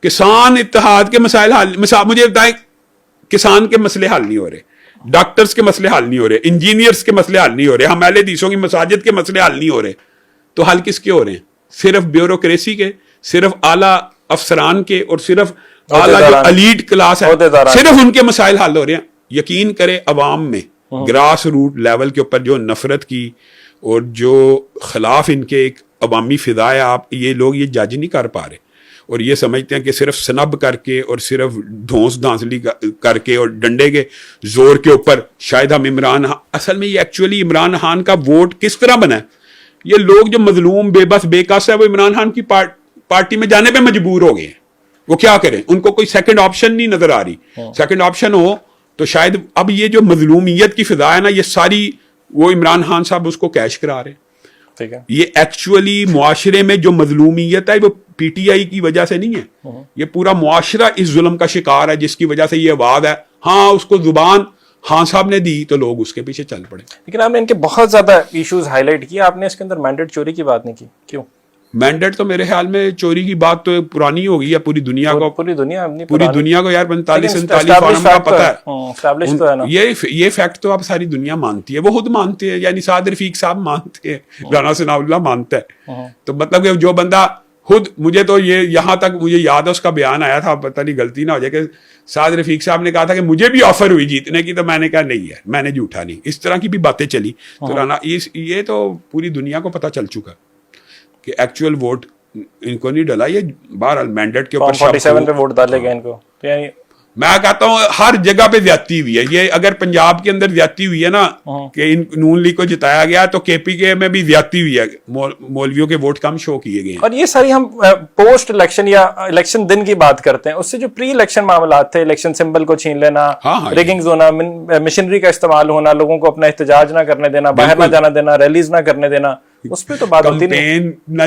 کسان اتحاد کے مسائل حل, مجھے بتائیں کسان کے مسئلے حل نہیں ہو رہے, ڈاکٹرز کے مسئلے حل نہیں ہو رہے, انجینئرز کے مسئلے حل نہیں ہو رہے, ہم اہل حدیثوں کی مساجد کے مسئلے حل نہیں ہو رہے. تو حل کس کے ہو رہے ہیں؟ صرف بیوروکریسی کے, صرف اعلیٰ افسران کے, اور صرف اعلیٰ جو الیٹ کلاس ہے صرف ان کے مسائل حل ہو رہے ہیں. یقین کرے عوام میں گراس روٹ لیول کے اوپر جو نفرت کی اور جو خلاف ان کے ایک عوامی فضا ہے, آپ یہ لوگ یہ جج نہیں کر پا رہے, اور یہ سمجھتے ہیں کہ صرف سنب کر کے اور صرف دھونس دھانسلی کر کے اور ڈنڈے کے زور کے اوپر شاید ہم اصل میں یہ ایکچولی عمران خان کا ووٹ کس طرح بنا ہے. یہ لوگ جو مظلوم بے بس بے کس ہے وہ عمران خان کی پارٹی میں جانے پہ مجبور ہو گئے ہیں. وہ کیا کریں, ان کو کوئی سیکنڈ آپشن نہیں نظر آ رہی. سیکنڈ آپشن ہو تو شاید اب یہ جو مظلومیت کی فضا ہے نا, یہ ساری وہ عمران خان صاحب اس کو کیش کرا رہے ہیں. یہ ایکچولی معاشرے میں جو مظلومیت ہے وہ پی ٹی آئی کی وجہ سے نہیں ہے, یہ پورا معاشرہ اس ظلم کا شکار ہے جس کی وجہ سے یہ آواز ہے. ہاں اس کو زبان خان صاحب نے دی تو لوگ اس کے پیچھے چل پڑے. لیکن آپ نے ان کے بہت زیادہ ایشوز ہائی لائٹ کیے, آپ نے اس کے اندر مینڈیٹ چوری کی بات نہیں کی, کیوں؟ مینڈیٹ تو میرے خیال میں چوری کی بات تو پرانی ہو گئی ہے پوری دنیا کو, پوری دنیا کو یار 45-47 فارم کا پتہ ہے. یہ فیکٹ تو اب ساری دنیا مانتی ہے, وہ خود مانتے ہیں, یعنی سعد رفیق صاحب مانتے ہیں, رانا ثناء اللہ مانتا ہے. تو مطلب کہ جو بندہ خود, مجھے تو یہ یہاں تک مجھے یاد ہے اس کا بیان آیا تھا, پتہ نہیں غلطی نہ ہو جائے, کہ سعد رفیق صاحب نے کہا تھا کہ مجھے بھی آفر ہوئی جیتنے کی, تو میں نے کہا نہیں ہے, میں نے جھوٹا نہیں. اس طرح کی بھی باتیں چلی. تو رانا یہ تو پوری دنیا کو پتہ چل چکا کہ ایکچوئل ووٹ ان کو نہیں ڈلا, یہ بہرحال مینڈیٹ کے اوپر 47 پہ ووٹ ڈالے گئے ان کو. یعنی میں کہتا ہوں ہر جگہ پہ زیادتی ہوئی ہے. یہ اگر پنجاب کے اندر زیادتی ہوئی ہے نا کہ ان نون لیگ کو جتایا گیا, تو کے پی کے میں بھی زیادتی ہوئی ہے, مولویوں کے ووٹ کم شو کیے گئے ہیں. اور یہ ساری ہم پوسٹ الیکشن یا الیکشن دن کی بات کرتے ہیں, اس سے جو پری الیکشن معاملات تھے, الیکشن سمبل کو چھین لینا, ریگنگز ہونا, مشنری کا استعمال ہونا, لوگوں کو اپنا احتجاج نہ کرنے دینا, باہر نہ جانا دینا, ریلیز نہ کرنے دینا, اس پہ تو بات ہوتی نہیں. کیمپین نہ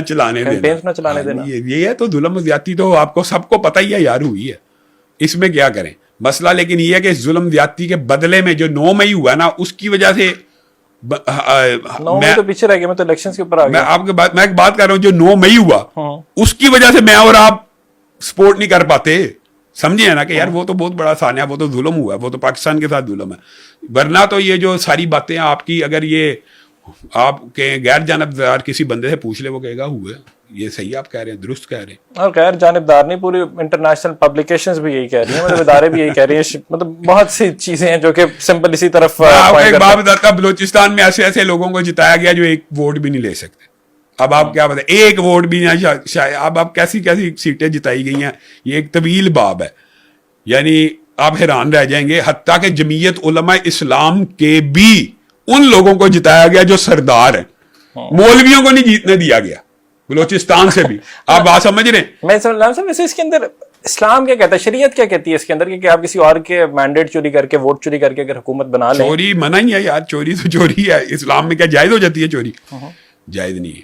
چلانے دینا. یہ ہے تو ظلم و زیادتی تو آپ کو سب کو پتہ ہی ہے یار ہوئی ہے, اس میں کیا کریں مسئلہ. لیکن یہ ہے کہ ظلم زیادتی کے بدلے میں جو 9 مئی ہوا نا, اس کی وجہ سے 9 مئی تو پیچھے رہ گیا, میں تو الیکشنز کے اوپر آ گیا. میں ایک بات کر رہا ہوں, جو 9 مئی ہوا اس کی وجہ سے میں اور آپ سپورٹ نہیں کر پاتے, سمجھے نا, کہ یار وہ تو بہت بڑا سانیہ, وہ تو ظلم ہوا ہے, وہ تو پاکستان کے ساتھ ظلم ہے. ورنہ تو یہ جو ساری باتیں آپ کی, اگر یہ آپ کے غیر جانبدار کسی بندے سے پوچھ لے, وہ کہے گا ہوئے, یہ صحیح آپ کہہ رہے ہیں, درست کہہ رہے ہیں. اور غیر جانبدار نہیں, پوری انٹرنیشنل پبلیکیشنز بھی یہی کہہ رہی ہیں, مطلب ادارے بھی یہی کہہ رہی ہیں, مطلب بہت سی چیزیں ہیں جو کہ سمپل اسی طرف. ایک بات بتاتا, بلوچستان میں ایسے لوگوں کو جتایا گیا جو ایک ووٹ بھی نہیں لے سکتے. اب آپ کیا بتائیں, ایک ووٹ بھی نہ شاید. اب آپ کیسی سیٹیں جتائی گئی ہیں, یہ ایک طویل باب ہے, یعنی آپ حیران رہ جائیں گے. حتیٰ کہ جمعیت علماء اسلام کے بھی ان لوگوں کو جتایا گیا جو سردار ہیں, مولویوں کو نہیں جیتنے دیا گیا بلوچستان سے بھی. آپ بات سمجھ رہے ہیں؟ میں سمجھ رہا ہوں ویسے اس کے اندر اسلام کیا کہتا ہے, شریعت کیا کہتی ہے اس کے اندر, کہ آپ کسی اور کے مینڈیٹ چوری کر کے, ووٹ چوری کر کے اگر حکومت بنا لیں. چوری منع ہی ہے یار, چوری تو چوری ہے. اسلام میں کیا جائز ہو جاتی ہے چوری؟ جائز نہیں ہے.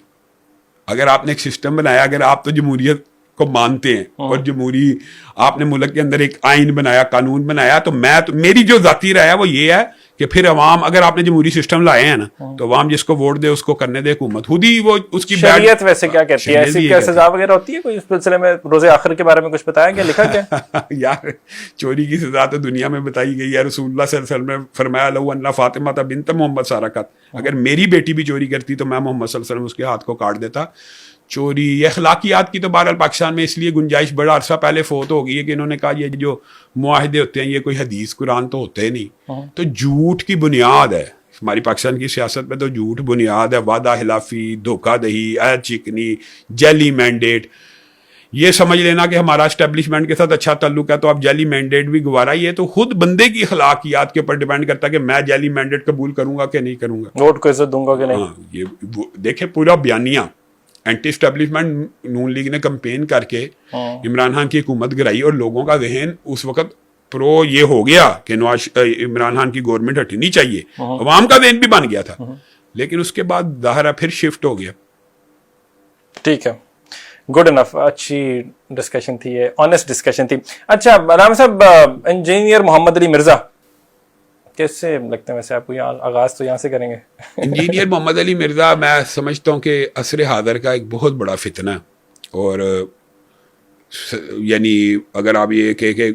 اگر آپ نے ایک سسٹم بنایا, اگر آپ تو جمہوریت کو مانتے ہیں اور جمہوری آپ نے ملک کے اندر ایک آئین بنایا, قانون بنایا, تو میری جو ذاتی رائے ہے وہ یہ ہے کہ پھر عوام, اگر آپ نے جمہوری سسٹم لائے ہیں نا, تو عوام جس کو ووٹ دے اس کو کرنے دے حکومت, خود ہی وہ اس کی. شریعت ویسے کیا کہتی ہے, ایسی کیا سزا وغیرہ ہوتی ہے کوئی اس سلسلے میں؟ روزے آخر کے بارے میں کچھ بتایا گیا, لکھا کیا؟ یار چوری کی سزا تو دنیا میں بتائی گئی ہے. رسول اللہ صلی اللہ علیہ وسلم نے فرمایا, لو ان فاطمہ بنت محمد سارقت, اگر میری بیٹی بھی چوری کرتی تو میں محمد صلی اللہ علیہ وسلم اس کے ہاتھ کو کاٹ دیتا. چوری یہ اخلاقیات کی تو بہرحال پاکستان میں اس لیے گنجائش بڑا عرصہ پہلے فوت ہو گئی ہے کہ انہوں نے کہا یہ جو معاہدے ہوتے ہیں یہ کوئی حدیث قرآن تو ہوتے نہیں, تو جھوٹ کی بنیاد ہے ہماری پاکستان کی سیاست میں. تو جھوٹ بنیاد ہے, وعدہ خلافی, دھوکہ دہی, عہد چکنی, جعلی مینڈیٹ. یہ سمجھ لینا کہ ہمارا اسٹیبلشمنٹ کے ساتھ اچھا تعلق ہے تو اب جعلی مینڈیٹ بھی گوارا. یہ تو خود بندے کی اخلاقیات کے اوپر ڈیپینڈ کرتا ہے کہ میں جعلی مینڈیٹ قبول کروں گا کہ نہیں کروں گا, ووٹ کو عزت دوں گا کہ نہیں. یہ دیکھیں پورا بیانیہ اینٹی اسٹیبلشمنٹ نون لیگ نے کمپین کر کے عمران خان کی حکومت گرائی, اور لوگوں کا ذہن اس وقت پرو یہ ہو گیا کہ عمران خان کی گورنمنٹ ہٹنی چاہیے, عوام کا ذہن بھی بن گیا تھا. لیکن اس کے بعد ظاہر پھر شفٹ ہو گیا. ٹھیک ہے, گڈ انف, اچھی ڈسکشن تھی, یہ آنیسٹ ڈسکشن تھی. اچھا علامہ صاحب, انجینئر محمد علی مرزا کیسے لگتے ہیں ویسے آپ کو؟ یہاں آغاز تو یہاں سے کریں گے. انجینئر محمد علی مرزا میں سمجھتا ہوں کہ عصر حاضر کا ایک بہت بڑا فتنہ ہے, اور یعنی اگر آپ یہ کہ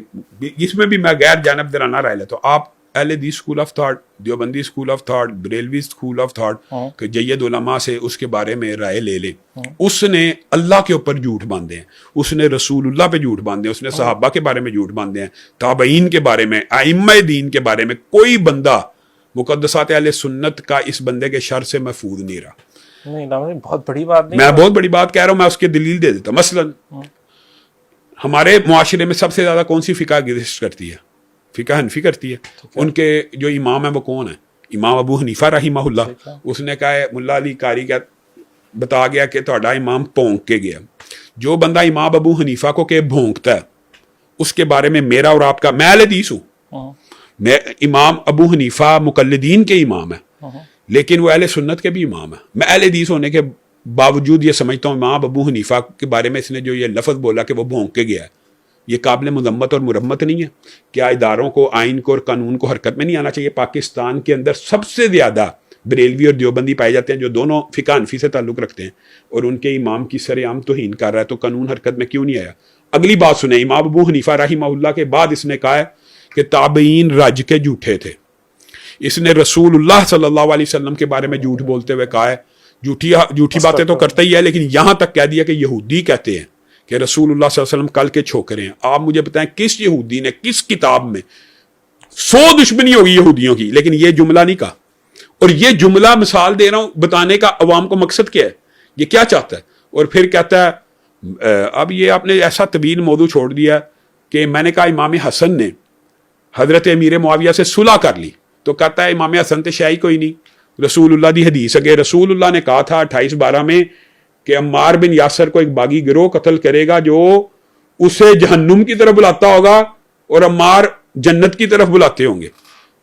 اس میں بھی میں غیر جانبدارانہ رائے لیتا ہوں. آپ اہل حدیث school of thought, Deobandi school of thought, Barelvi school of thought کہ جید علماء سے اس کے بارے میں رائے لے لیں. اس نے اللہ کے اوپر جھوٹ باندھے ہیں, اس نے رسول اللہ پہ جھوٹ باندھے ہیں, اس نے صحابہ کے بارے میں جھوٹ باندھے ہیں, تابعین کے بارے میں, ائمہ دین کے بارے میں. کوئی بندہ مقدسات اہل سنت کا اس بندے کے شر سے محفوظ نہیں رہا. نہیں, بہت بڑی بات نہیں, میں بہت بڑی بات کہہ رہا ہوں, میں اس کی دلیل دے دیتا. مثلا ہمارے معاشرے میں سب سے زیادہ کون سی فقہ ایگزسٹ کرتی ہے؟ فقہ حنفی کرتی ہے. ان کے جو امام ہیں وہ کون ہیں؟ امام ابو حنیفہ رحمہ اللہ. اس نے کہا ہے, ملا علی قاری کا بتا گیا کہ تہاڈا امام بھونک کے گیا. جو بندہ امام ابو حنیفہ کو کہ بھونکتا ہے, اس کے بارے میں میرا اور آپ کا, میں اہل حدیث ہوں, میں امام ابو حنیفہ مقلدین کے امام ہیں, لیکن وہ اہل سنت کے بھی امام ہیں. میں اہل حدیث ہونے کے باوجود یہ سمجھتا ہوں امام ابو حنیفہ کے بارے میں اس نے جو یہ لفظ بولا کہ وہ بھونک کے گیا ہے, یہ قابل مذمت اور مرمت نہیں ہے. کیا اداروں کو, آئین کو اور قانون کو حرکت میں نہیں آنا چاہیے؟ پاکستان کے اندر سب سے زیادہ بریلوی اور دیوبندی پائے جاتے ہیں جو دونوں فقہ حنفی سے تعلق رکھتے ہیں, اور ان کے امام کی سر عام توہین کر رہا ہے, تو قانون حرکت میں کیوں نہیں آیا؟ اگلی بات سنیں, امام ابو حنیفہ رحمہ اللہ کے بعد اس نے کہا ہے کہ تابعین رج کے جھوٹے تھے. اس نے رسول اللہ صلی اللہ علیہ وسلم کے بارے میں جھوٹ بولتے ہوئے کہا ہے, جھوٹی باتیں تو کرتا ہی ہے, لیکن یہاں تک کہہ دیا کہ یہودی کہتے ہیں کہ رسول اللہ صلی اللہ علیہ وسلم کل کے چھوکرے ہیں. آپ مجھے بتائیں کس یہودی نے کس کتاب میں 100 دشمنی ہوگی یہودیوں کی, لیکن یہ جملہ نہیں کہا. اور یہ جملہ مثال دے رہا ہوں بتانے کا عوام کو مقصد کیا ہے, یہ کیا چاہتا ہے. اور پھر کہتا ہے اب یہ آپ نے ایسا طویل موضوع چھوڑ دیا کہ میں نے کہا امام حسن نے حضرت امیر معاویہ سے صلح کر لی, تو کہتا ہے امام حسن تے شاہی کوئی نہیں, رسول اللہ دی حدیث ہے. رسول اللہ نے کہا تھا 28/12 میں کہ عمار بن یاسر کو ایک باغی گروہ قتل کرے گا جو اسے جہنم کی طرف بلاتا ہوگا اور عمار جنت کی طرف بلاتے ہوں گے.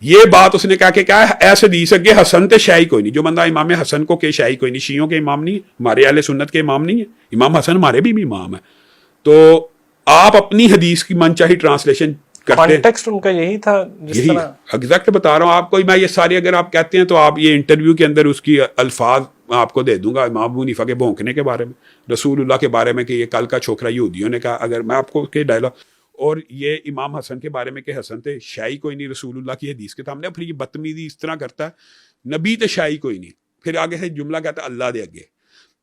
یہ بات اس نے کہا کہ کیا ایسے حدیث ہے کہ حسن تے شاہی کوئی نہیں. جو بندہ امام حسن کو کہ شاہی کوئی نہیں, شیعوں کے امام نہیں, ہمارے اہل سنت کے امام نہیں ہے, امام حسن ہمارے بھی امام ہے. تو آپ اپنی حدیث کی من چاہی ٹرانسلیشن کرتے ہیں, ان کا یہی تھا. یہی ایگزیکٹ بتا رہا ہوں آپ کو. میں یہ سارے اگر آپ کہتے ہیں تو آپ یہ انٹرویو کے اندر اس کی الفاظ آپ کو دے دوں گا, امام ابو حنیفہ کے بھونکنے کے بارے میں, رسول اللہ کے بارے میں کہ یہ کل کا چھوکرا یہودیوں نے کہا, اگر میں آپ کو کہ ڈائلاگ, اور یہ امام حسن کے بارے میں کہ حسن تے شاہی کوئی نہیں رسول اللہ کی حدیث کے سامنے. پھر یہ بدتمیزی اس طرح کرتا ہے نبی تے شاہی کوئی نہیں, پھر آگے سے جملہ کہتا ہے اللہ دے اگے.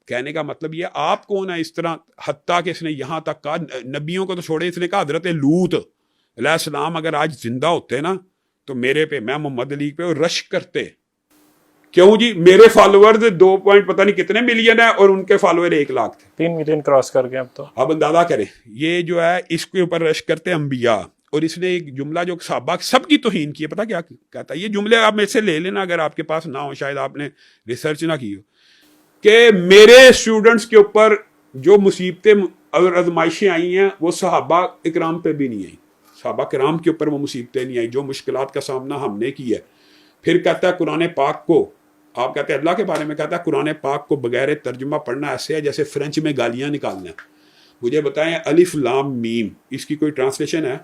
کہنے کا مطلب یہ آپ کون ہے اس طرح, حتیٰ کہ اس نے یہاں تک کہا نبیوں کو تو چھوڑے, اس نے کہا حضرت لوط علیہ السلام اگر آج زندہ ہوتے نا تو میرے پہ, میں محمد علی پہ رش کرتے. کیوں جی, میرے فالوورز 2 پوائنٹ پتہ نہیں کتنے ملین ہے اور ان کے فالوور 1 لاکھ تھے, 3 ملین کراس کر گئے اب تو. اب اندازہ کریں یہ جو ہے اس کے اوپر رش کرتے انبیاء. اور اس نے ایک جملہ جو صحابہ سب کی توہین کی ہے, پتہ کیا کہتا ہے, یہ جملے آپ میں سے لے لینا اگر آپ کے پاس نہ ہو, شاید آپ نے ریسرچ نہ کی ہو, کہ میرے اسٹوڈنٹس کے اوپر جو مصیبتیں اور آزمائشیں آئی ہیں وہ صحابہ اکرام پہ بھی نہیں آئی, صحابہ کرام کے اوپر وہ مصیبتیں نہیں آئی جو مشکلات کا سامنا ہم نے کیا ہے. پھر کہتا ہے قرآن پاک کو, آپ کہتے ہیں اللہ کے بارے میں کہتا ہے قرآن پاک کو بغیر ترجمہ پڑھنا ایسے ہے جیسے فرینچ میں گالیاں نکالنا. مجھے بتائیں الف لام میم اس کی کوئی ٹرانسلیشن ہے,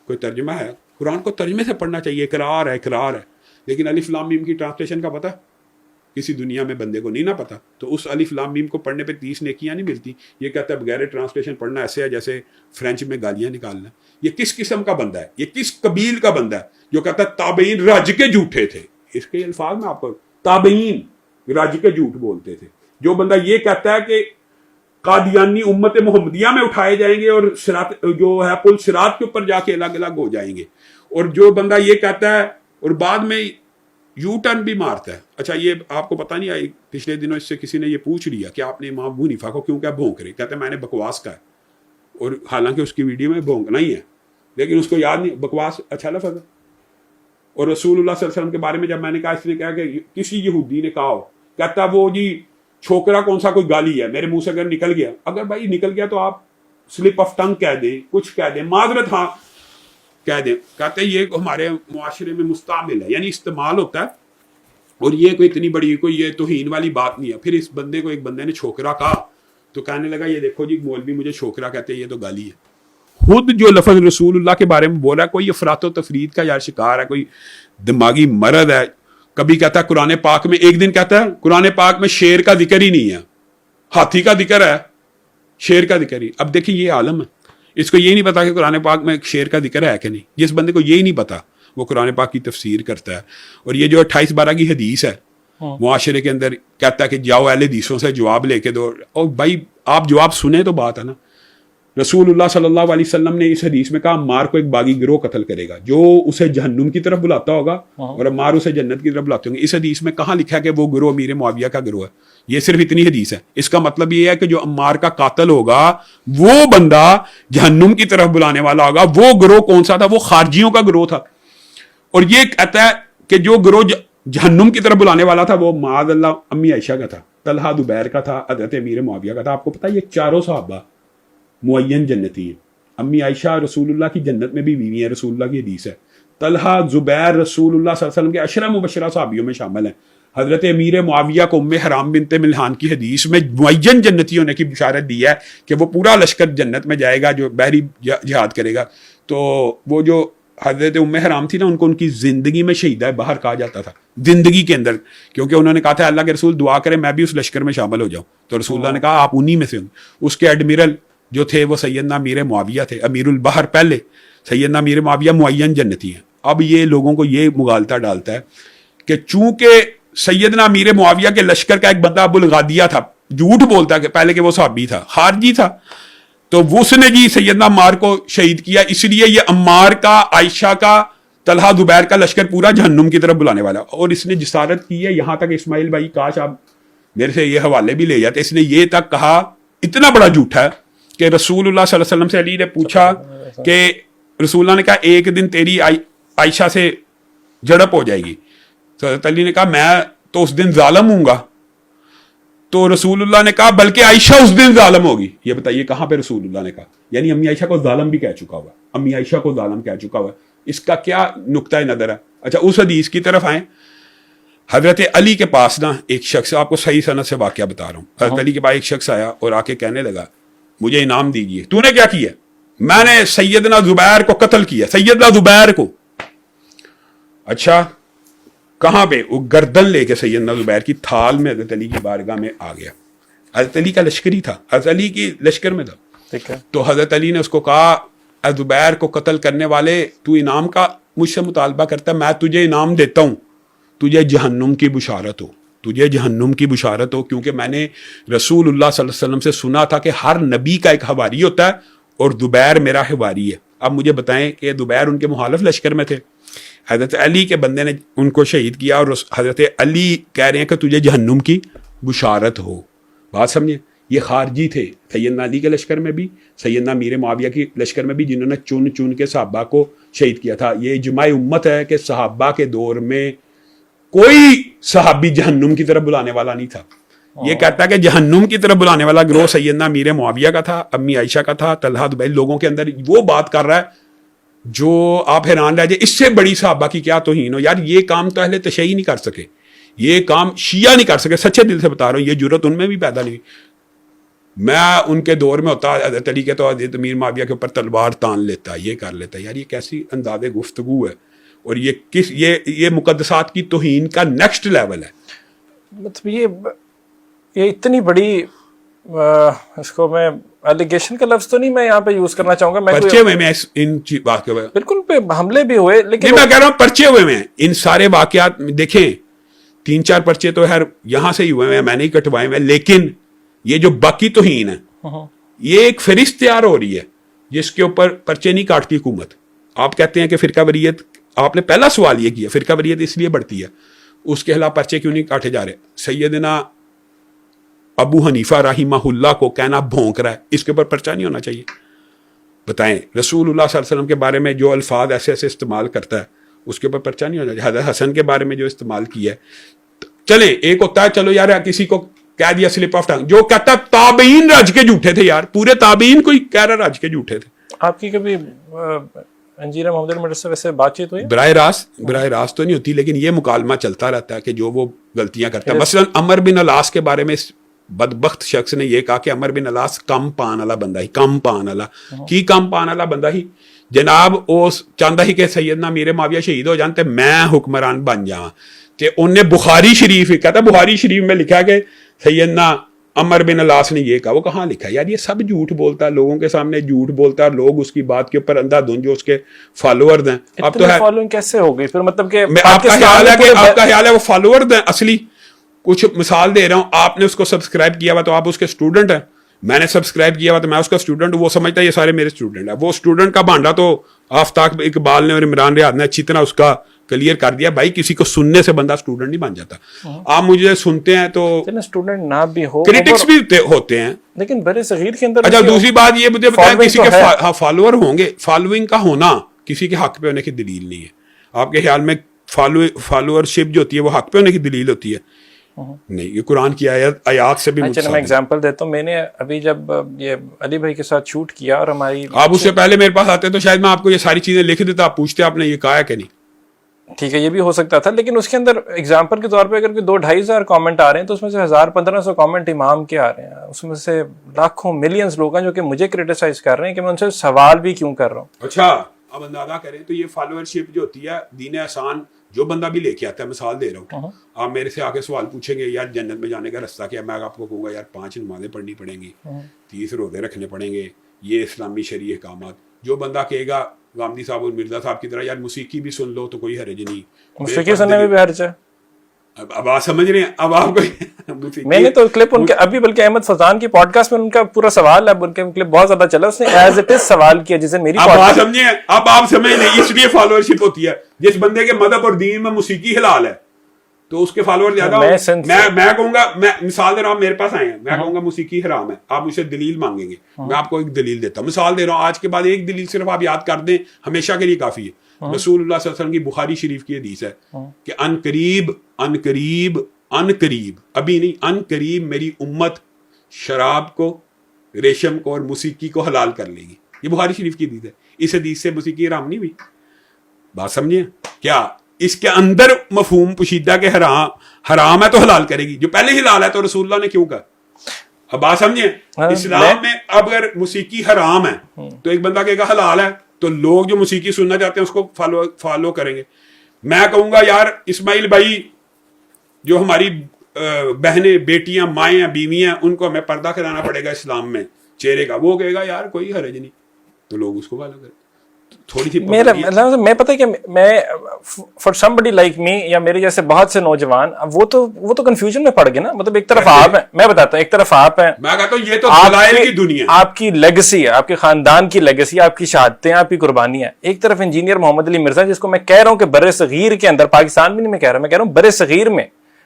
کوئی ترجمہ ہے؟ قرآن کو ترجمے سے پڑھنا چاہیے, اقرار ہے, لیکن الف لام میم کی ٹرانسلیشن کا پتہ کسی دنیا میں بندے کو نہیں نہ پتا. تو اس الف لام میم کو پڑھنے پہ 30 نیکیاں نہیں ملتی. یہ کہتا ہے بغیر ٹرانسلیشن پڑھنا ایسے ہے جیسے فرینچ میں گالیاں نکالنا. یہ کس قسم کا بندہ ہے, یہ کس قبیل کا بندہ ہے جو کہتا ہے تابعین رج کے جھوٹے تھے. اس کے الفاظ میں آپ کو تابعین رج کے جھوٹ بولتے تھے. جو بندہ یہ کہتا ہے کہ قادیانی امت محمدیہ میں اٹھائے جائیں گے اور صراط جو ہے پل صراط کے اوپر جا کے الگ الگ ہو جائیں گے, اور جو بندہ یہ کہتا ہے اور بعد میں یو ٹرن بھی مارتا ہے. اچھا یہ آپ کو پتہ نہیں آئی, پچھلے دنوں اس سے کسی نے یہ پوچھ لیا کہ آپ نے امام ابو حنیفہ کو کیوں کیا بھونک رہے, کہتے ہیں میں نے بکواس کا ہے, اور حالانکہ اس کی ویڈیو میں بھونکنا ہی ہے لیکن اس کو یاد نہیں, بکواس اچھا لفظ ہے. اور رسول اللہ صلی اللہ علیہ وسلم کے بارے میں جب میں نے کہا, اس نے کہا کہ کسی یہودی نے کہا ہو, کہتا وہ جی چھوکرا کون سا کوئی گالی ہے, میرے منہ سے اگر نکل گیا, اگر بھائی نکل گیا تو آپ سلپ آف ٹنگ کہہ دیں, کچھ کہہ دیں, معذرت ہاں کہہ دیں. کہتے ہیں یہ ہمارے معاشرے میں مستعمل ہے, یعنی استعمال ہوتا ہے, اور یہ کوئی اتنی بڑی کوئی یہ توہین والی بات نہیں ہے. پھر اس بندے کو ایک بندے نے چھوکرا کہا تو کہنے لگا یہ دیکھو جی مولوی مجھے چھوکرا کہتے ہیں, یہ تو گالی ہے. خود جو لفظ رسول اللہ کے بارے میں بولا, کوئی افراط و تفرید کا یار شکار ہے, کوئی دماغی مرض ہے. کبھی کہتا ہے قرآن پاک میں, ایک دن کہتا ہے قرآن پاک میں شیر کا ذکر ہی نہیں ہے, ہاتھی کا ذکر ہے, شیر کا ذکر ہی. اب دیکھیں یہ عالم ہے, اس کو یہ نہیں پتا کہ قرآن پاک میں شیر کا ذکر ہے کہ نہیں. جس بندے کو یہی نہیں پتا وہ قرآن پاک کی تفسیر کرتا ہے. اور یہ جو 28/12 کی حدیث ہے معاشرے کے اندر, کہتا ہے کہ جاؤ اہل حدیثوں سے جواب لے کے دو. اور بھائی آپ جواب سنیں تو بات ہے نا. رسول اللہ صلی اللہ علیہ وسلم نے اس حدیث میں کہا عمار کو ایک باغی گروہ قتل کرے گا جو اسے جہنم کی طرف بلاتا ہوگا اور عمار اسے جنت کی طرف بلاتے ہوں گے. اس حدیث میں کہاں لکھا ہے کہ وہ گروہ امیر معاویہ کا گروہ ہے؟ یہ صرف اتنی حدیث ہے. اس کا مطلب یہ ہے کہ جو عمار کا قاتل ہوگا وہ بندہ جہنم کی طرف بلانے والا ہوگا. وہ گروہ کون سا تھا؟ وہ خارجیوں کا گروہ تھا. اور یہ کہتا ہے کہ جو گروہ جہنم کی طرف بلانے والا تھا وہ معاذ اللہ امی عائشہ کا تھا, طلحہ زبیر کا تھا, حضرت امیر معاویہ کا تھا. آپ کو پتا یہ چاروں صحابہ معین جنتی ہیں. امی عائشہ رسول اللہ کی جنت میں بھی بیوی ہیں, رسول اللہ کی حدیث ہے. طلحہ زبیر رسول اللہ صلی اللہ علیہ وسلم کے عشرہ مبشرہ صحابیوں میں شامل ہیں. حضرت امیر معاویہ کو ام حرام بنت ملحان کی حدیث میں معین جنتی ہونے کی بشارت دی ہے کہ وہ پورا لشکر جنت میں جائے گا جو بحری جہاد کرے گا. تو وہ جو حضرت ام حرام تھی نا, ان کو ان کی زندگی میں شہیدہ بہر کہا جاتا تھا, زندگی کے اندر, کیونکہ انہوں نے کہا تھا اللہ کے رسول دعا کرے میں بھی اس لشکر میں شامل ہو جاؤں. تو رسول اللہ نے کہا آپ انہی میں سے ہوں. اس کے ایڈمرل جو تھے وہ سیدنا امیر معاویہ تھے, امیر البحر پہلے, سیدنا امیر معاویہ معین جنتی ہیں. اب یہ لوگوں کو یہ مغالطہ ڈالتا ہے کہ چونکہ سیدنا امیر معاویہ کے لشکر کا ایک بندہ ابو الغادیہ تھا, جھوٹ بولتا کہ پہلے کہ وہ صحابی تھا, خارجی تھا, تو اس نے جی سیدنا عمار کو شہید کیا, اس لیے یہ عمار کا, عائشہ کا, طلحہ زبیر کا لشکر پورا جہنم کی طرف بلانے والا. اور اس نے جسارت کی ہے یہاں تک, اسماعیل بھائی کاش آپ میرے سے یہ حوالے بھی لے جاتے, اس نے یہ تک کہا, اتنا بڑا جھوٹا ہے کہ رسول اللہ صلی اللہ علیہ وسلم سے علی نے پوچھا کہ رسول اللہ نے کہا ایک دن تیری عائشہ سے جھڑپ ہو جائے گی, تو حضرت علی نے کہا میں تو اس دن ظالم ہوں گا, تو رسول اللہ نے کہا بلکہ عائشہ اس دن ظالم ہوگی. یہ بتائیے کہاں پہ رسول اللہ نے کہا, یعنی امی عائشہ کو ظالم بھی کہہ چکا ہوا, امی عائشہ کو ظالم کہہ چکا ہوا. اس کا کیا نقطہ نظر ہے؟ اچھا اس حدیث کی طرف آئیں. حضرت علی کے پاس نا ایک شخص, آپ کو صحیح سند سے واقعہ بتا رہا ہوں, حضرت علی کے پاس ایک شخص آیا اور آ کے کہنے لگا مجھے انعام دیجیے. تو نے کیا کیا؟ میں نے سیدنا زبیر کو قتل کیا, سیدنا زبیر کو. اچھا کہاں پہ؟ وہ گردن لے کے سیدنا زبیر کی تھال میں حضرت علی کی بارگاہ میں آ گیا. حضرت علی کا لشکری تھا, حضرت علی کی لشکر میں تھا. ٹھیک ہے, تو حضرت علی نے اس کو کہا زبیر کو قتل کرنے والے تو انعام کا مجھ سے مطالبہ کرتا ہے, میں تجھے انعام دیتا ہوں, تجھے جہنم کی بشارت ہو, تجھے جہنم کی بشارت ہو, کیونکہ میں نے رسول اللہ صلی اللہ علیہ وسلم سے سنا تھا کہ ہر نبی کا ایک حواری ہوتا ہے اور زبیر میرا حواری ہے. اب مجھے بتائیں کہ زبیر ان کے مخالف لشکر میں تھے, حضرت علی کے بندے نے ان کو شہید کیا, اور حضرت علی کہہ رہے ہیں کہ تجھے جہنم کی بشارت ہو. بات سمجھیں, یہ خارجی تھے سیدنا علی کے لشکر میں بھی, سیدنا امیر معاویہ کی لشکر میں بھی, جنہوں نے چن چن کے صحابہ کو شہید کیا تھا. یہ اجماع امت ہے کہ صحابہ کے دور میں کوئی صحابی جہنم کی طرف بلانے والا نہیں تھا. یہ کہتا ہے کہ جہنم کی طرف بلانے والا گروہ سیدنا امیر معاویہ کا تھا, امی عائشہ کا تھا, طلحہ زبیر, لوگوں کے اندر وہ بات کر رہا ہے جو آپ حیران رہ جائے. اس سے بڑی صحابہ کی کیا توہین ہو یار. یہ کام تو اہل تشیع نہیں کر سکے, یہ کام شیعہ نہیں کر سکے, سچے دل سے بتا رہا ہوں, یہ جرت ان میں بھی پیدا نہیں. میں ان کے دور میں ہوتا حضرت علی کے تو حضرت امیر معاویہ کے اوپر تلوار تان لیتا, یہ کر لیتا. یار یہ کیسی انداز گفتگو ہے, اور یہ کس یہ مقدسات کی توہین کا نیکسٹ لیول ہے. مطلب یہ اتنی بڑی اس کو میں الیگیشن کا لفظ تو نہیں میں یہاں پہ یوز کرنا چاہوں گا, پرچے ہوئے میں ان واقعے بالکل حملے بھی ہوئے, لیکن میں کہہ رہا ہوں پرچے ہوئے میں ان سارے واقعات دیکھیں, 3-4 پرچے تو ہر یہاں سے ہی ہوئے ہیں, میں نہیں کٹوائے ہوئے, لیکن یہ جو باقی توہین ہے یہ ایک فہرست تیار ہو رہی ہے جس کے اوپر پرچے نہیں کاٹتی حکومت. آپ کہتے ہیں کہ فرقہ وریت, آپ نے پہلا سوال یہ کیا فرقہ وریت اس لیے بڑھتی ہے, اس کے خلاف پرچے کیوں نہیں کاٹے جا رہے؟ سیدنا ابو حنیفہ رحمہ اللہ کو کہنا بھونک رہا ہے, اس کے اوپر پرچہ نہیں ہونا چاہیے؟ بتائیں رسول اللہ صلی اللہ علیہ وسلم کے بارے میں جو الفاظ ایسے ایسے استعمال کرتا ہے اس کے اوپر پرچہ نہیں ہونا چاہیے؟ حضرت حسن کے بارے میں جو استعمال کیا ہے, چلیں ایک ہوتا ہے چلو یار کسی کو کہہ دیا سلپ آف ٹنگ, جو کہتا ہے تابعین رج کے جھوٹے تھے, یار پورے تابعین کوئی کہہ رہا رج کے جھوٹے تھے. آپ کی کبھی انجیرہ محمد المرد سے ویسے بات چیت ہوئی؟ براہ راست تو نہیں ہوتی, لیکن یہ مکالمہ چلتا رہتا ہے کہ جو وہ غلطیاں کرتا ہے. مثلا عمر بن العاص کے بارے میں بدبخت شخص نے یہ کہا کہ عمر بن العاص کم پان والا بندہ ہی, کم پان والا کی کم پان والا بندہ ہی جناب اس چاہتا ہی کہ سیدنا امیر معاویہ شہید ہو جانتے میں حکمران بن جاواں. کہ انہیں بخاری شریف کہتا, بخاری شریف میں لکھا کہ سیدنا عمر بن العاص نے یہ کہا, وہ کہاں لکھا ہے؟ یار یہ سب جھوٹ بولتا ہے, لوگوں کے سامنے جھوٹ بولتا ہے, لوگ اس کی بات کے اوپر اندھا دھند جو اس کے فالوورز ہیں. اب تو ہے فالوئنگ کیسے ہو گئی پھر, مطلب کہ آپ کا خیال ہے وہ فالوورز ہیں اصلی؟ کچھ مثال دے رہا ہوں, آپ نے اس کو سبسکرائب کیا ہوا تو آپ اس کے اسٹوڈنٹ ہیں, میں نے سبسکرائب کیا ہوا تو میں اس کا اسٹوڈنٹ ہوں. وہ سمجھتا ہے یہ سارے میرے اسٹوڈنٹ ہیں. وہ اسٹوڈنٹ کا بھانڈا تو آفتاب اقبال نے اور عمران ریاض نے اچھی طرح اس کا کلیئر کر دیا. بھائی کسی کو سننے سے بندہ اسٹوڈنٹ نہیں بن جاتا. آپ مجھے سنتے ہیں تو اسٹوڈنٹ نہ بھی ہو, کریٹکس بھی ہوتے ہیں, لیکن بڑے صغیر کے اندر. اچھا دوسری بات یہ مجھے بتائیں, کسی کے فالوور ہوں گے, فالوئنگ کا ہونا کسی کے حق پہ ہونے کی دلیل نہیں ہے. آپ کے خیال میں فالوور شپ جو ہوتی ہے وہ حق پہ ہونے کی دلیل ہوتی ہے؟ نہیں, یہ قرآن کی آیات سے بھی. چلو میں ایگزامپل دیتا ہوں. میں نے ابھی جب یہ علی بھائی کے ساتھ شوٹ کیا اور ہماری, آپ اس سے پہلے میرے پاس آتے تو شاید میں آپ کو یہ ساری چیزیں لکھ دیتا, آپ پوچھتے آپ نے یہ کہا ہے کہ نہیں. ٹھیک ہے یہ بھی ہو سکتا تھا, لیکن اس کے اندر ایگزامپل کے طور پہ اگر کوئی 2-2.5 ہزار کامنٹ آ رہے ہیں تو اس میں سے 1000-1500 کامنٹ امام کے آ رہے ہیں, اس میں سے لاکھوں ملینز لوگ ہیں جو کہ مجھے کرٹیسائز کر رہے ہیں کہ میں ان سے سوال بھی کیوں کر رہا ہوں. اچھا اب اندازہ کریں تو یہ فالوورشپ جو ہوتی ہے دین احسان جو بندہ بھی لے کے آتا ہے, مثال دے رہا ہوں, آپ میرے سے آ کے سوال پوچھیں گے یار جنت میں جانے کا رستہ کیا, میں آپ کو کہوں گا یار 5 نمازیں پڑھنی پڑیں گی, 30 روزے رکھنے پڑیں گے, یہ اسلامی شرعی احکامات. جو بندہ کہے گا غامدی صاحب اور مرزا صاحب کی طرح یار موسیقی بھی سن لو تو کوئی حرج نہیں, موسیقی سننے میں بھی حرج ہے. اب آپ سمجھ رہے ہیں, اب آپ کو میں نے تو کلپ ان کے ابھی بلکہ احمد فضان کی پوڈ کاسٹ میں ان کا پورا سوال ہے, ان کے کلپ بہت زیادہ چلا, اس نے ایز اٹ از سوال کیا جسے میری اب آپ سمجھیں, اب آپ سمجھ لیں اس لیے فالوورشپ ہوتی ہے. جس بندے کے مذہب اور دین میں موسیقی حلال ہے تو اس کے فالوور زیادہ میں کہوں گا, میں مثال دے رہا ہوں, میرے پاس آئے ہیں, میں کہوں گا موسیقی حرام ہے, آپ مجھ سے دلیل مانگیں گے, میں آپ کو ایک دلیل دیتا ہوں, مثال دے رہا ہوں, آج کے بعد ایک دلیل صرف آپ یاد کر دیں, ہمیشہ کے لیے کافی ہے. رسول اللہ صلی اللہ علیہ وسلم کی بخاری شریف کی حدیث ہے کہ ان قریب ابھی نہیں, ان قریب میری امت شراب کو, ریشم کو اور موسیقی کو حلال کر لے گی. یہ بخاری شریف کی حدیث ہے. اس حدیث سے موسیقی حرام نہیں ہوئی, بات سمجھیں کیا اس کے اندر مفہوم پوشیدہ کہ حرام ہے تو حلال کرے گی, جو پہلے حلال ہے تو رسول اللہ نے کیوں کہا. اب بات سمجھیں, اسلام میں اب اگر موسیقی حرام ہے تو ایک بندہ کہے گا حلال ہے, تو لوگ جو موسیقی سننا چاہتے ہیں اس کو فالو کریں گے. میں کہوں گا یار اسماعیل بھائی جو ہماری بہنیں, بیٹیاں, مائیں ہیں, بیویاں, ان کو ہمیں پردہ کرانا پڑے گا اسلام میں چہرے کا, وہ کہے گا یار کوئی حرج نہیں, تو لوگ اس کو فالو کریں. تھوڑی سی میں پتہ ہے کہ میں for some body like me یا میرے جیسے بہت سے نوجوان وہ تو کنفیوژن میں پڑ گئے نا. مطلب ایک طرف آپ ہیں, میں بتاتا ہوں, ایک طرف آپ ہیں, میں کہتا ہوں یہ تو دلائل کی دنیا, آپ کی لیگسی ہے, آپ کے خاندان کی لیگسی, آپ کی شہادتیں, آپ کی قربانیاں. ایک طرف انجینئر محمد علی مرزا, جس کو میں کہہ رہا ہوں کہ بر صغیر کے اندر, پاکستان بھی نہیں میں کہہ رہا ہوں بر صغیر میں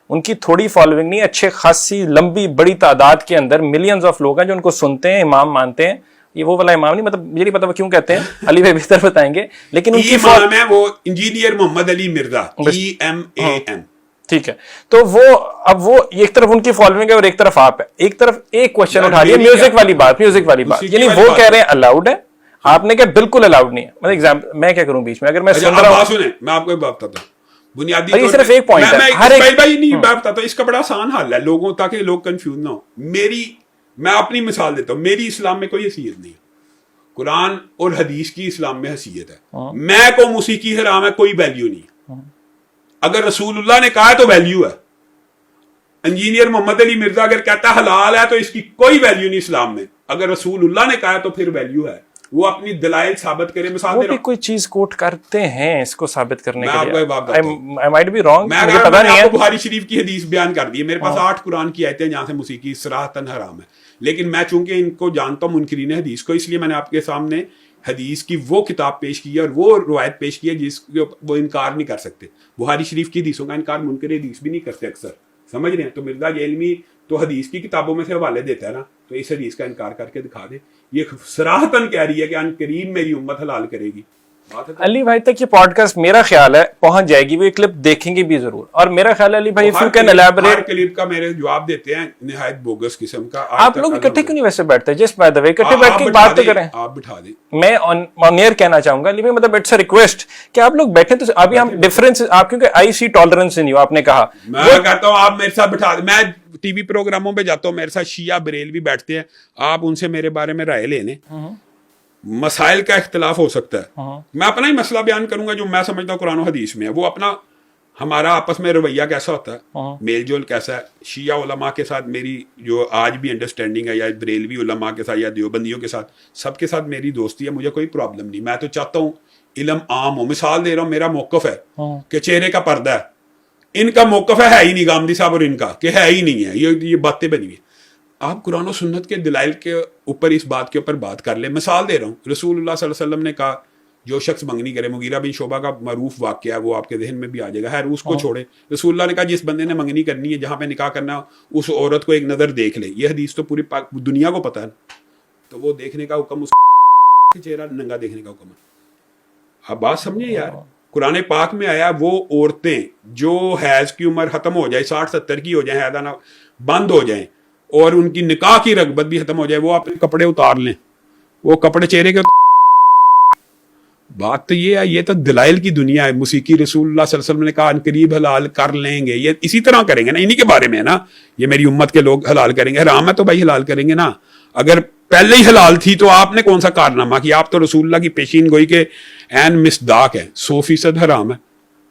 ان کی تھوڑی فالوئنگ نہیں, اچھے خاصی لمبی بڑی تعداد کے اندر ملینز آف لوگ ہیں جو ان کو سنتے ہیں, امام مانتے ہیں. یہ وہ والا امام نہیں, مطلب مجھے نہیں پتا وہ کیوں کہتے ہیں, علی بھائی بہتر بتائیں گے. لیکن ان کی امام ہے وہ انجینئر محمد علی مرزا, EMAM. ٹھیک ہے, تو وہ ایک طرف ان کی فالوئنگ ہے اور ایک طرف آپ ہے. ایک طرف ایک کوشچن اٹھا لیا میوزک والی بات, یعنی وہ کہہ رہے ہیں الاؤڈ ہے, آپ نے کہا بالکل الاؤڈ نہیں ہے. مطلب ایگزامپل میں کیا کروں بیچ میں, اگر میں سن رہا ہوں, میں آپ کو ایک بات بتاتا ہوں, بنیادی صرف ایک پوائنٹ ہے, ہر ایک بھائی نہیں میں بتاتا ہوں, اس کا بڑا آسان حل ہے لوگوں, تاکہ لوگ کنفیوز نہ ہو. میں اپنی مثال دیتا ہوں, میری اسلام میں کوئی حیثیت نہیں ہے, قرآن اور حدیث کی اسلام میں حیثیت ہے. میں کو موسیقی حرام ہے کوئی ویلیو نہیں, اگر رسول اللہ نے کہا ہے تو ویلیو ہے. انجینئر محمد علی مرزا اگر کہتا ہے حلال ہے تو اس کی کوئی ویلیو نہیں اسلام میں, اگر رسول اللہ نے کہا ہے تو پھر ویلیو ہے. وہ اپنی دلائل ثابت کرے. مثال دے رہا ہوں, کوئی چیز کوٹ کرتے ہیں اس کو ثابت کرنے کے لیے. میں آپ کو بخاری شریف کی حدیث بیان کر دی ہے, میرے پاس 8 قرآن کی آیتیں جہاں سے موسیقی صراحتاً حرام ہے, لیکن میں چونکہ ان کو جانتا ہوں منکرین حدیث کو, اس لیے میں نے آپ کے سامنے حدیث کی وہ کتاب پیش کی ہے اور وہ روایت پیش کی ہے جس کو وہ انکار نہیں کر سکتے. بخاری شریف کی حدیثوں کا انکار منکر حدیث بھی نہیں کرتے اکثر, سمجھ رہے ہیں. تو مرزا جیلمی تو حدیث کی کتابوں میں سے حوالے دیتا ہے نا, تو اس حدیث کا انکار کر کے دکھا دے. یہ صراحتاً کہہ رہی ہے کہ ان قریب میری امت حلال کرے گی. علی بھائی تک یہ پوڈ کاسٹ میرا خیال ہے پہنچ جائے گی, وہ یہ کلپ دیکھیں گے بھی ضرور. اور میرا خیال ہے علی بھائی if you can elaborate, Hare clip کا میرے جواب دیتے ہیں نہایت بوگس قسم کا. آپ لوگ اکٹھے کیوں نہیں ویسے بیٹھتے, جسٹ بائی دی وے اکٹھے بیٹھ کے بات تو کریں. آپ بٹھا دیں. میں آن ایئر کہنا چاہوں گا علی بھائی, مطلب اٹس اے ریکویسٹ کہ آپ لوگ بیٹھیں. تو ابھی ہم ڈفرینس, آپ کیونکہ آئی سی ٹالرنس ان یو, آپ نے کہا, میں کہتا ہوں آپ میرے ساتھ بٹھا دیں. میں ٹی وی پروگراموں پہ جاتا ہوں, میرے ساتھ شیعہ بریلوی بیٹھتے ہیں, آپ ان سے میرے بارے میں رائے لے لیں. مسائل کا اختلاف ہو سکتا ہے, میں اپنا ہی مسئلہ بیان کروں گا جو میں سمجھتا ہوں قرآن و حدیث میں ہے. وہ اپنا ہمارا آپس میں رویہ کیسا ہوتا ہے, میل جول کیسا ہے. شیعہ علماء کے ساتھ میری جو آج بھی انڈرسٹینڈنگ ہے, یا بریلوی علماء کے ساتھ یا دیوبندیوں کے ساتھ, سب کے ساتھ میری دوستی ہے, مجھے کوئی پرابلم نہیں. میں تو چاہتا ہوں علم عام ہو. مثال دے رہا ہوں, میرا موقف ہے کہ چہرے کا پردہ ہے, ان کا موقف ہے ہی نہیں, گامدی صاحب اور ان کا کہ ہے ہی نہیں ہے, یہ باتیں بنی ہیں. آپ قرآن و سنت کے دلائل کے اوپر اس بات کے اوپر بات کر لیں. مثال دے رہا ہوں, رسول اللہ صلی اللہ علیہ وسلم نے کہا جو شخص منگنی کرے, مغیرہ بن شعبہ کا معروف واقعہ ہے, وہ آپ کے ذہن میں بھی آ جائے گا, خیر اس کو چھوڑے. رسول اللہ نے کہا جس بندے نے منگنی کرنی ہے, جہاں پہ نکاح کرنا, اس عورت کو ایک نظر دیکھ لے. یہ حدیث تو پوری دنیا کو پتہ ہے, تو وہ دیکھنے کا حکم, اس چہرہ ننگا دیکھنے کا حکم ہے. آپ بات سمجھیں یار, قرآن پاک میں آیا وہ عورتیں جو حیض کی عمر ختم ہو جائے, 60-70 کی ہو جائیں, حیضانہ بند ہو جائیں, اور ان کی نکاح کی رغبت بھی ختم ہو جائے, وہ اپنے کپڑے اتار لیں, وہ کپڑے چہرے کے. بات تو یہ ہے, یہ تو دلائل کی دنیا ہے. موسیقی رسول اللہ صلی اللہ علیہ وسلم نے کہا ان قریب حلال کر لیں گے, یہ اسی طرح کریں گے نا, انہی کے بارے میں ہے نا, یہ میری امت کے لوگ حلال کریں گے. حرام ہے تو بھائی حلال کریں گے نا. اگر پہلے ہی حلال تھی تو آپ نے کون سا کارنامہ کیا؟ آپ تو رسول اللہ کی پیشین گوئی کے عین مصداق ہے. 100% حرام ہے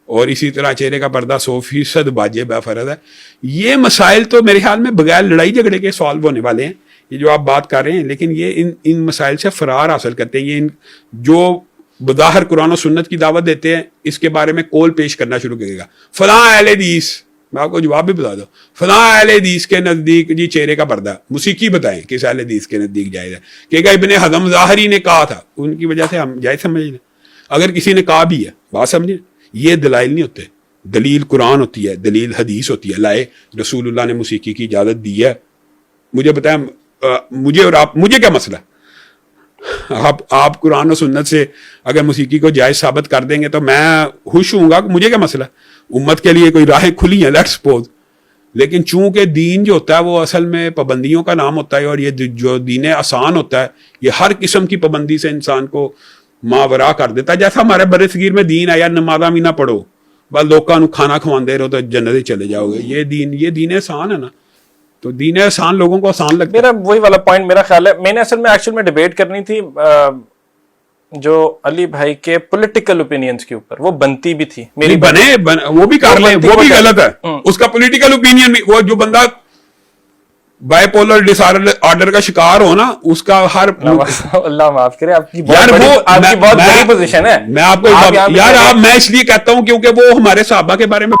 اور اسی طرح چہرے کا پردہ 100% واجب ہے، فرض ہے. یہ مسائل تو میرے خیال میں بغیر لڑائی جھگڑے کے سالو ہونے والے ہیں، یہ جو آپ بات کر رہے ہیں. لیکن یہ ان مسائل سے فرار حاصل کرتے ہیں. یہ جو بظاہر قرآن و سنت کی دعوت دیتے ہیں اس کے بارے میں کول پیش کرنا شروع کرے گا. فلاں اہل حدیث، میں آپ کو جواب بھی بتا دوں، فلاں اہل حدیث کے نزدیک جی چہرے کا پردہ، موسیقی بتائیں کس اہل حدیث کے نزدیک جائز ہے. کہ ابن حزم ظاہری نے کہا تھا، ان کی وجہ سے ہم جائز سمجھ لیں. اگر کسی نے کہا بھی ہے، بات سمجھیں، یہ دلائل نہیں ہوتے. دلیل قرآن ہوتی ہے، دلیل حدیث ہوتی ہے. لائے رسول اللہ نے موسیقی کی اجازت دی ہے. مجھے بتائیں، مجھے اور آپ، مجھے کیا مسئلہ؟ آپ قرآن و سنت سے اگر موسیقی کو جائز ثابت کر دیں گے تو میں خوش ہوں گا، مجھے کیا مسئلہ؟ امت کے لیے کوئی راہیں کھلی ہیں، لیٹس سپوز. لیکن چونکہ دین جو ہوتا ہے وہ اصل میں پابندیوں کا نام ہوتا ہے، اور یہ جو دین آسان ہوتا ہے یہ ہر قسم کی پابندی سے انسان کو ماورا کر دیتا ہے. جیسا ہمارے بر صغیر میں دین آیا نمازاں بھی نہ پڑھو، بس لوگوں کو کھانا کھواندے رہو تو جنت چلے جاؤ گے. یہ دین آسان ہے نا. تو دین آسان لوگوں کو آسان لگتا ہے. میرا وہی والا پوائنٹ میرا خیال ہے، میں نے اصل میں ایکچوئل میں ڈیبیٹ کرنی تھی جو علی بھائی کے پولیٹیکل اوپینینز کے اوپر، وہ بنتی بھی تھی میری بنے وہ بھی کر لیں، وہ بھی غلط ہے. اس کا پولیٹیکل اوپینین بھی، وہ جو بندہ بائی پولر ڈس آرڈر کا شکار ہو نا، اس کا ہر اللہ معاف کرے، آپ کی بہت بڑی پوزیشن ہے. میں آپ کو یار میں اس لیے کہتا ہوں کیونکہ وہ ہمارے صحابہ کے بارے میں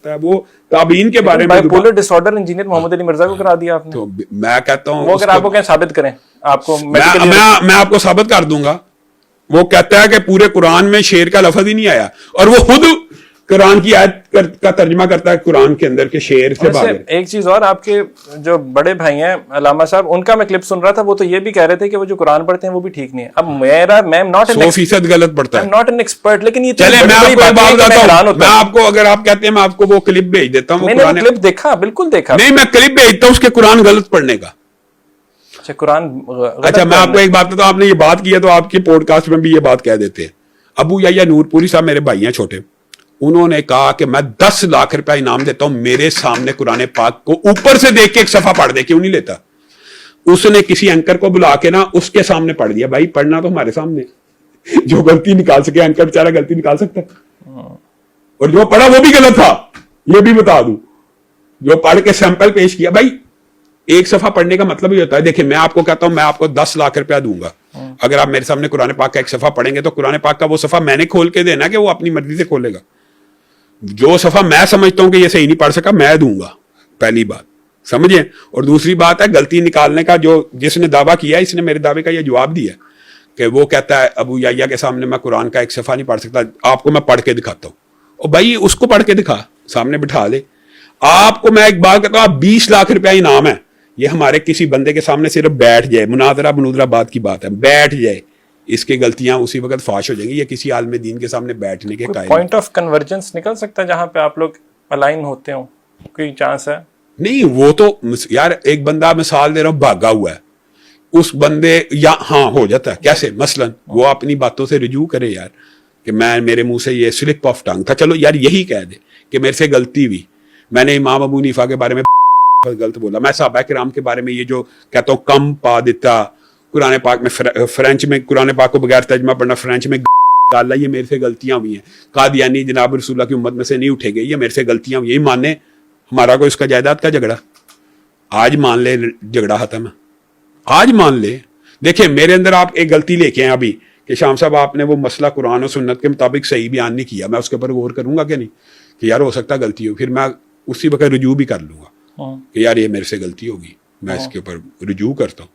ہے، وہ تابعین کے بارے میں. Bipolar disorder engineer Muhammad Ali Mirza کو کرا دیا آپ نے. تو میں کہتا ہوں وہ اگر آپ کو کہیں ثابت کریں، آپ کو میں آپ کو ثابت کر دوں گا. وہ کہتا ہے کہ پورے قرآن میں شیر کا لفظ ہی نہیں آیا، اور وہ خود قرآن کی آیت کا ترجمہ کرتا ہے قرآن کے اندر کے شیر سے باہر. ایک چیز اور، آپ کے جو بڑے بھائی ہیں علامہ صاحب، ان کا میں کلپ سن رہا تھا، وہ تو یہ بھی کہہ رہے تھے کہ وہ جو قرآن پڑھتے ہیں وہ بھی ٹھیک نہیں ہے. اب میں ناٹ 100% غلط پڑھتا ہے، ناٹ این ایکسپرٹ، لیکن یہ چلے میں آپ کو بات بتاتا ہوں. میں آپ کو، اگر آپ کہتے ہیں میں آپ کو وہ کلپ بھیج دیتا ہوں. میں نے کلپ دیکھا، بالکل دیکھا. نہیں، میں کلپ بھیجتا ہوں اس کے قرآن غلط پڑھنے کا. اچھا قرآن، اچھا میں آپ کو ایک بات بتاؤں، آپ نے یہ بات کی ہے تو آپ کی پوڈ کاسٹ میں بھی یہ بات کہہ دیتے ہیں. ابو یحییٰ نور پوری صاحب میرے بھائی ہیں چھوٹے، انہوں نے کہا کہ میں 10 لاکھ روپے انعام دیتا ہوں میرے سامنے قرآن پاک کو اوپر سے دیکھ کے ایک صفحہ پڑھ دے. کیوں نہیں لیتا؟ اس نے کسی اینکر کو بلا کے نا اس کے سامنے پڑھ دیا. بھائی پڑھنا تو ہمارے سامنے، جو غلطی نکال سکے اینکر بیچارہ غلطی نکال سکتا ہے، اور جو پڑھا وہ بھی غلط تھا، یہ بھی بتا دوں. جو پڑھ کے سیمپل پیش کیا، بھائی ایک صفحہ پڑھنے کا مطلب ہی ہوتا ہے. دیکھیں میں آپ کو کہتا ہوں، میں آپ کو 10 لاکھ روپیہ دوں گا اگر آپ میرے سامنے قرآن پاک کا ایک صفحہ پڑھیں گے. تو قرآن پاک کا وہ صفحہ میں نے کھول کے دینا کہ وہ اپنی مرضی سے کھولے گا. جو صفحہ میں سمجھتا ہوں کہ یہ صحیح نہیں پڑھ سکا، میں دوں گا. پہلی بات سمجھیں. اور دوسری بات ہے غلطی نکالنے کا. جس نے دعویٰ کیا ہے، اس نے میرے دعوے کا یہ جواب دیا کہ وہ کہتا ہے ابو یحییٰ کے سامنے میں قرآن کا ایک صفحہ نہیں پڑھ سکتا. آپ کو میں پڑھ کے دکھاتا ہوں. اور بھائی اس کو پڑھ کے دکھا، سامنے بٹھا لے. آپ کو میں ایک بات کہتا ہوں، 20 لاکھ روپیہ انعام ہے. یہ ہمارے کسی بندے کے سامنے صرف بیٹھ جائے، مناظرہ بات کی بات ہے، بیٹھ جائے، اس کی غلطیاں اسی وقت فاش ہو جائیں گی. یہ کسی عالم دین کے سامنے بیٹھنے کے قائل. پوائنٹ آف کنورجنس نکل سکتا ہے جہاں پہ آپ لوگ الائن ہوتے ہوں، کوئی چانس ہے؟ نہیں، وہ تو یار ایک بندہ مثال دے رہا ہوں بھاگا ہوا ہے، اس بندے یا ہاں ہو جاتا ہے. کیسے؟ مثلا وہ اپنی باتوں سے رجوع کرے یار کہ میرے منہ سے یہ سلپ آف ٹنگ تھا، چلو یار یہی کہہ دے کہ میرے سے غلطی ہوئی، میں نے امام ابو حنیفہ کے بارے میں غلط بولا، میں صحابہ کرام کے بارے میں یہ جو کہتا ہوں کم پا دیتا، قرآن پاک میں فرینچ میں قرآن پاک کو بغیر ترجمہ پڑھنا، فرینچ میں ڈالنا، یہ میرے سے غلطیاں ہوئی ہیں. قادیانی جناب رسول اللہ کی امت میں سے نہیں اٹھے گئے، یہ میرے سے غلطیاں ہوئی. یہی ماننے ہمارا کوئی اس کا جائیداد کا جھگڑا؟ آج مان لے جھگڑا ختم ہے، آج مان لے. دیکھیں میرے اندر آپ ایک غلطی لے کے ہیں ابھی کہ شام صاحب آپ نے وہ مسئلہ قرآن و سنت کے مطابق صحیح بیان نہیں کیا. میں اس کے اوپر غور کروں گا کہ نہیں کہ یار ہو سکتا غلطی ہو، پھر میں اسی وقت رجوع بھی کر لوں گا کہ یار یہ میرے سے غلطی ہوگی، میں اس کے اوپر رجوع کرتا ہوں.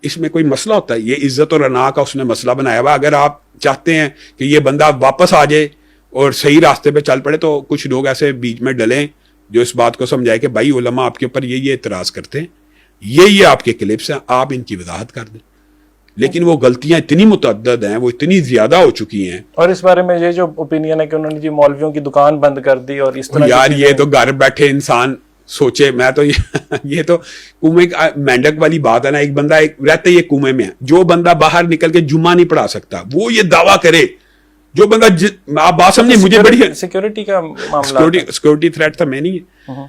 اس میں کوئی مسئلہ ہوتا ہے؟ یہ عزت اور انا کا اس نے مسئلہ بنایا ہوا. اگر آپ چاہتے ہیں کہ یہ بندہ واپس آ جائے اور صحیح راستے پہ چل پڑے تو کچھ لوگ ایسے بیچ میں ڈلیں جو اس بات کو سمجھائے کہ بھائی علماء آپ کے اوپر یہ اعتراض کرتے ہیں، یہ آپ کے کلپس ہیں، آپ ان کی وضاحت کر دیں. لیکن وہ غلطیاں اتنی متعدد ہیں، وہ اتنی زیادہ ہو چکی ہیں. اور اس بارے میں یہ جو اوپینین ہے کہ انہوں نے جی مولویوں کی دکان بند کر دی اور اس طرح، یار یہ تو گھر بیٹھے انسان سوچے. میں تو یہ تو کنویں مینڈک والی بات ہے نا. ایک بندہ رہتے یہ کنویں میں ہے، جو بندہ باہر نکل کے جمعہ نہیں پڑھا سکتا وہ یہ دعویٰ کرے. جو بندہ آپ بات سمجھے، مجھے بڑی سیکورٹی کا معاملہ، سیکورٹی تھریٹ تھا، میں نہیں ہے.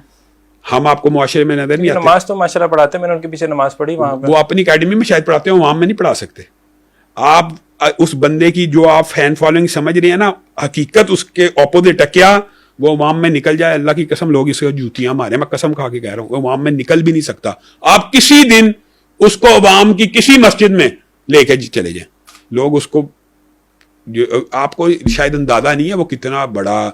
ہم آپ کو معاشرے میں نظر نہیں آتے. نماز تو ماشاءاللہ پڑھاتے ہیں, میں نے ان کے پیچھے نماز پڑھی وہاں پہ. وہ اپنی اکیڈمی میں شاید پڑھاتے ہیں, عوام میں نہیں پڑھا سکتے. آپ اس بندے کی جو آپ فین فالوئنگ سمجھ رہے ہیں نا, حقیقت اس کے اپوزٹ ہے. کیا وہ عوام میں نکل جائے؟ اللہ کی قسم لوگ اس کو جوتیاں مارے, میں قسم کھا کے کہہ رہا ہوں, وہ عوام میں نکل بھی نہیں سکتا. آپ کسی دن اس کو عوام کی کسی مسجد میں لے کے چلے جائیں, لوگ اس کو, آپ کو شاید اندازہ نہیں ہے وہ کتنا بڑا,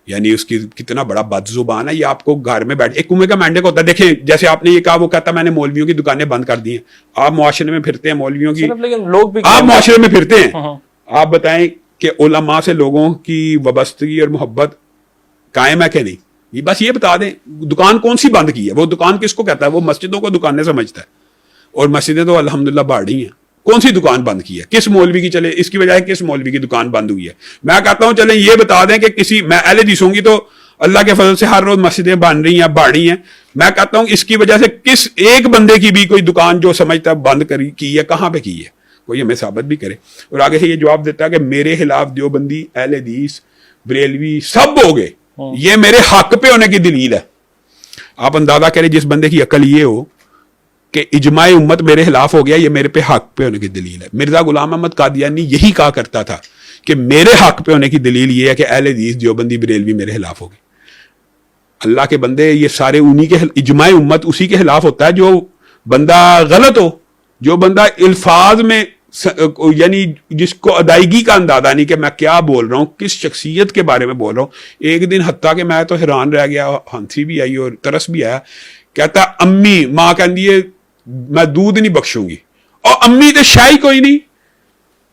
یعنی اس کی کتنا بڑا بد زبان ہے. یہ آپ کو گھر میں بیٹھ, ایک کنویں کا مینڈک ہوتا ہے. دیکھیں جیسے آپ نے یہ کہا, وہ کہتا میں نے مولویوں کی دکانیں بند کر دی ہیں. آپ معاشرے میں پھرتے ہیں مولویوں کی, لیکن لوگ بھی آپ معاشرے میں پھرتے ہیں, آپ بتائیں کہ علماء سے لوگوں کی وابستگی اور محبت قائم ہے کہ نہیں؟ یہ بس یہ بتا دیں دکان کون سی بند کی ہے. وہ دکان کس کو کہتا ہے؟ وہ مسجدوں کو دکانیں سمجھتا ہے, اور مسجدیں تو الحمدللہ بڑھ رہی ہیں. کون سی دکان بند کی ہے؟ کس مولوی کی چلے اس کی وجہ ہے کس مولوی کی دکان بند ہوئی ہے؟ میں کہتا ہوں چلیں یہ بتا دیں کہ کسی, میں اہل حدیث ہوں گی تو اللہ کے فضل سے ہر روز مسجدیں بن رہی ہیں, بڑھ رہی ہیں. میں کہتا ہوں اس کی وجہ سے کس ایک بندے کی بھی کوئی دکان جو سمجھتا ہے بند کی ہے, کہاں پہ کی ہے؟ کوئی ہمیں ثابت بھی کرے. اور آگے سے یہ جواب دیتا ہے کہ میرے خلاف دیوبندی, اہل حدیث, بریلوی سب ہو گئے, یہ میرے حق پہ ہونے کی دلیل ہے. آپ اندازہ کریں جس بندے کی عقل یہ ہو کہ اجماع امت میرے خلاف ہو گیا, یہ میرے پہ حق پہ ہونے کی دلیل ہے. مرزا غلام احمد قادیانی یہی کہا کرتا تھا کہ میرے حق پہ ہونے کی دلیل یہ ہے کہ اہل حدیث, دیوبندی, بریلوی میرے خلاف ہو گئے. اللہ کے بندے, یہ سارے انہی کے, اجماع امت اسی کے خلاف ہوتا ہے جو بندہ غلط ہو, جو بندہ الفاظ میں یعنی جس کو ادائیگی کا اندازہ نہیں کہ میں کیا بول رہا ہوں, کس شخصیت کے بارے میں بول رہا ہوں. ایک دن حتیٰ کہ میں تو حیران رہ گیا, ہنسی بھی آئی اور ترس بھی آیا. کہتا امی, ماں کہندی ہے میں دودھ نہیں بخشوں گی, اور امی تو شاہی کوئی نہیں,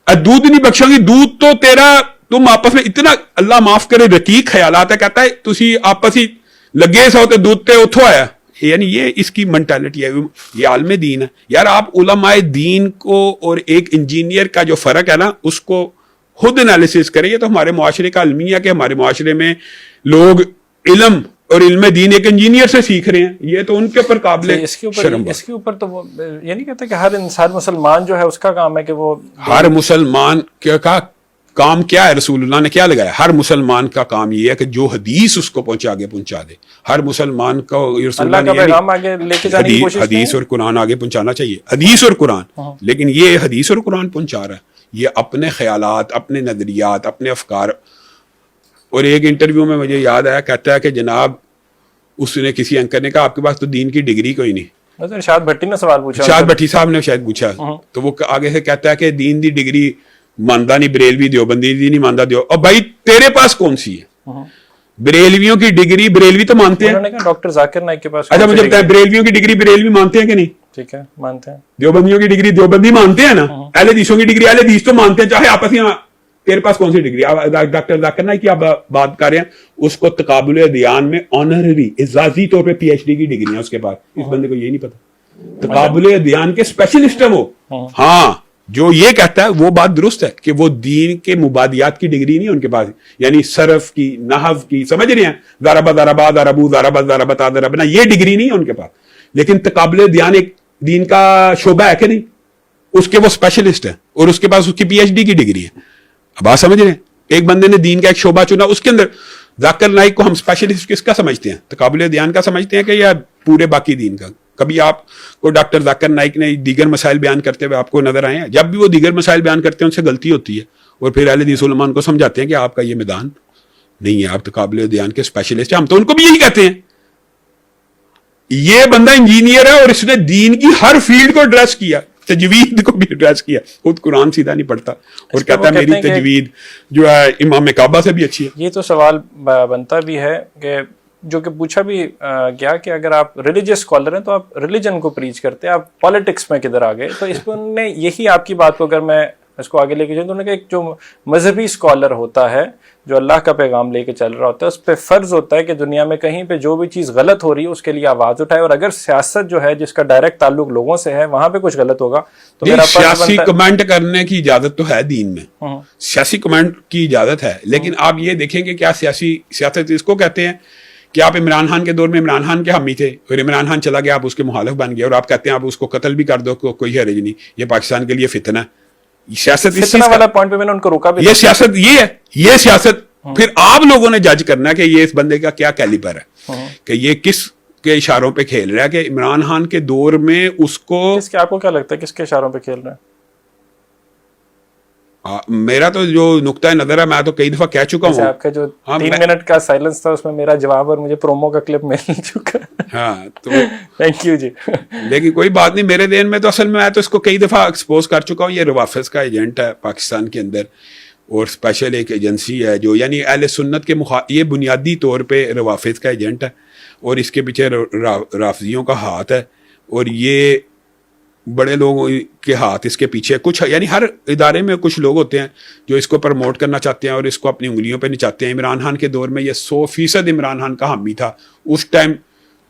دودھ نہیں بخشوں گی, دودھ تو تیرا, تم آپس میں اتنا, اللہ معاف کرے, رقیق خیالات ہے. کہتا ہے تسی آپس ہی لگے سو تے دودھ تے اتھو آیا. یعنی یہ اس کی منٹالٹی ہے, یہ عالم دین ہے. یار آپ علماء دین کو اور ایک انجینئر کا جو فرق ہے نا, اس کو خود انالیسس کریں. یہ تو ہمارے معاشرے کا المیہ ہے کہ ہمارے معاشرے میں لوگ علم اور علم دین ایک انجینئر سے سیکھ رہے ہیں, یہ تو ان کے اوپر قابل شرم ہے. اس کے اوپر تو وہ یہ نہیں کہتے کہ ہر مسلمان جو ہے اس کا کام ہے کہ وہ, ہر مسلمان کا کام کیا ہے؟ رسول اللہ نے کیا لگایا؟ ہر مسلمان کا کام یہ ہے کہ جو حدیث اس کو آگے پہنچا دے. ہر مسلمان کو رسول اللہ کا پیغام آگے لے کے جانے کی کوشش, حدیث اور قرآن آگے پہنچانا چاہیے, حدیث اور قرآن. لیکن یہ حدیث اور قرآن پہنچا رہا ہے, یہ اپنے خیالات, اپنے نظریات, اپنے افکار. اور ایک انٹرویو میں مجھے یاد آیا, کہتا ہے کہ جناب, اس نے کسی اینکر نے کہا آپ کے پاس تو دین کی ڈگری کوئی نہیں. ارشاد بھٹی نے سوال پوچھا, ارشاد بھٹی صاحب نے شاید پوچھا, تو وہ آگے سے کہتا ہے کہ دین دی ڈگری ماندا نہیں بریلوی, دیوبندی دی نہیں ماندا دیو. اور بھائی تیرے پاس کون سی ہے؟ بریلویوں کی ڈگری بریلوی تو مانتے ہیں, ڈاکٹر ذاکر نائک کے پاس. اچھا مجھے بتائیں, بریلویوں کی ڈگری بریلوی مانتے ہیں کہ نہیں؟ ٹھیک ہے, مانتے ہیں. دیوبندیوں کی ڈگری دیوبندی مانتے ہیں نا. اہل حدیثوں کی ڈگری اہل حدیث تو مانتے ہیں, چاہے آپس میں. تیرے پاس کون سی ڈگری؟ ڈاکٹر ذاکر نائک کی آپ بات کر رہے ہیں, اس کو تقابل ادیان میں آنرری اعزازی طور پہ پی ایچ ڈی کی ڈگری ہے اس کے پاس. اس بندے کو یہ نہیں پتا تقابل ادیان کے اسپیشلسٹ ہے وہ. ہاں, جو یہ کہتا ہے وہ بات درست ہے کہ وہ دین کے مبادیات کی ڈگری نہیں ان کے پاس, یعنی صرف کی, نحو کی, سمجھ رہے ہیں, ضربہ ضربہ ضربو ضربہ ضربتا ضربنا, یہ ڈگری نہیں ہے ان کے پاس. لیکن تقابل ادیان ایک دین کا شعبہ ہے کہ نہیں, اس کے وہ اسپیشلسٹ ہے, اور اس کے پاس اس کی پی ایچ ڈی کی ڈگری ہے. اب آپ سمجھ رہے ہیں, ایک بندے نے دین کا ایک شعبہ چنا, اس کے اندر ذاکر نائک کو ہم اسپیشلسٹ کس کا سمجھتے ہیں؟ تقابل ادیان کا سمجھتے ہیں کہ یا پورے باقی دین کا؟ کبھی آپ کو ڈاکٹر ذاکر نائک نے دیگر مسائل بیان کرتے ہوئے آپ کو نظر آئے ہیں؟ جب بھی وہ دیگر مسائل بیان کرتے ہیں ان سے غلطی ہوتی ہے, اور پھر اہل حدیث علماء کو سمجھاتے ہیں کہ آپ کا یہ میدان نہیں ہے, آپ تقابل ادیان کے اسپیشلسٹ ہیں. ہم تو ان کو بھی یہی کہتے ہیں. یہ بندہ انجینئر ہے اور اس نے دین کی ہر فیلڈ کو ایڈریس کیا, تجوید کو بھی ایڈریس کیا. خود قرآن سیدھا نہیں پڑھتا اور کہتا ہے میری تجوید جو ہے امام کعبہ سے بھی اچھی ہے. یہ تو سوال بنتا بھی ہے کہ جو کہ پوچھا بھی گیا کہ اگر آپ ریلیجیس اسکالر ہیں تو آپ ریلیجن کو پریچ کرتے ہیں, آپ پالیٹکس میں کدھر آ گئے. تو اس پہ انہوں نے یہی آپ کی بات کو اگر میں اس کو آگے لے کے جاؤں تو انہوں نے کہا ایک جو مذہبی اسکالر ہوتا ہے جو اللہ کا پیغام لے کے چل رہا ہوتا ہے, اس پہ فرض ہوتا ہے کہ دنیا میں کہیں پہ جو بھی چیز غلط ہو رہی ہے اس کے لیے آواز اٹھائے, اور اگر سیاست جو ہے جس کا ڈائریکٹ تعلق لوگوں سے ہے وہاں پہ کچھ غلط ہوگا تو میرا سیاسی کمنٹ کرنے کی اجازت تو ہے دین میں, سیاسی کمنٹ کی اجازت ہے. لیکن آپ یہ دیکھیں کہ کیا سیاست اس کو کہتے ہیں کہ آپ عمران خان کے دور میں عمران خان کے حامی تھے, اور عمران خان چلا گیا, آپ اس کے مخالف بن گئے, اور آپ کہتے ہیں آپ اس کو قتل بھی کر دو, کوئی حرج نہیں, یہ پاکستان کے لیے فتنہ ہے. سیاست فتنہ والا پوائنٹ پہ میں نے ان کو روکا بھی. یہ سیاست یہ ہے, یہ سیاست پھر آپ لوگوں نے جج کرنا ہے کہ یہ اس بندے کا کیا کیلیبر ہے, کہ یہ کس کے اشاروں پہ کھیل رہا ہے کہ عمران خان کے دور میں اس کو آپ کو کیا لگتا ہے کس کے اشاروں پہ کھیل رہے ہیں؟ میرا تو جو نقطۂ نظر ہے میں تو کئی دفعہ کہہ چکا ہوں. آپ کا جو 3 منٹ کا سائلنس تھا اس میں میرا جواب اور مجھے پرومو کا کلپ مل چکا. ہاں تو تھینک یو جی. لیکن کوئی بات نہیں, میرے ذہن میں تو اصل میں تو اس کو کئی دفعہ ایکسپوز کر چکا ہوں. یہ روافظ کا ایجنٹ ہے پاکستان کے اندر, اور اسپیشل ایک ایجنسی ہے جو یعنی اہل سنت کے یہ بنیادی طور پہ روافظ کا ایجنٹ ہے, اور اس کے پیچھے رافضیوں کا ہاتھ ہے, اور یہ بڑے لوگوں کے ہاتھ اس کے پیچھے کچھ, یعنی ہر ادارے میں کچھ لوگ ہوتے ہیں جو اس کو پروموٹ کرنا چاہتے ہیں اور اس کو اپنی انگلیوں پہ نچاتے ہیں. عمران خان کے دور میں یہ 100% عمران خان کا حامی تھا. اس ٹائم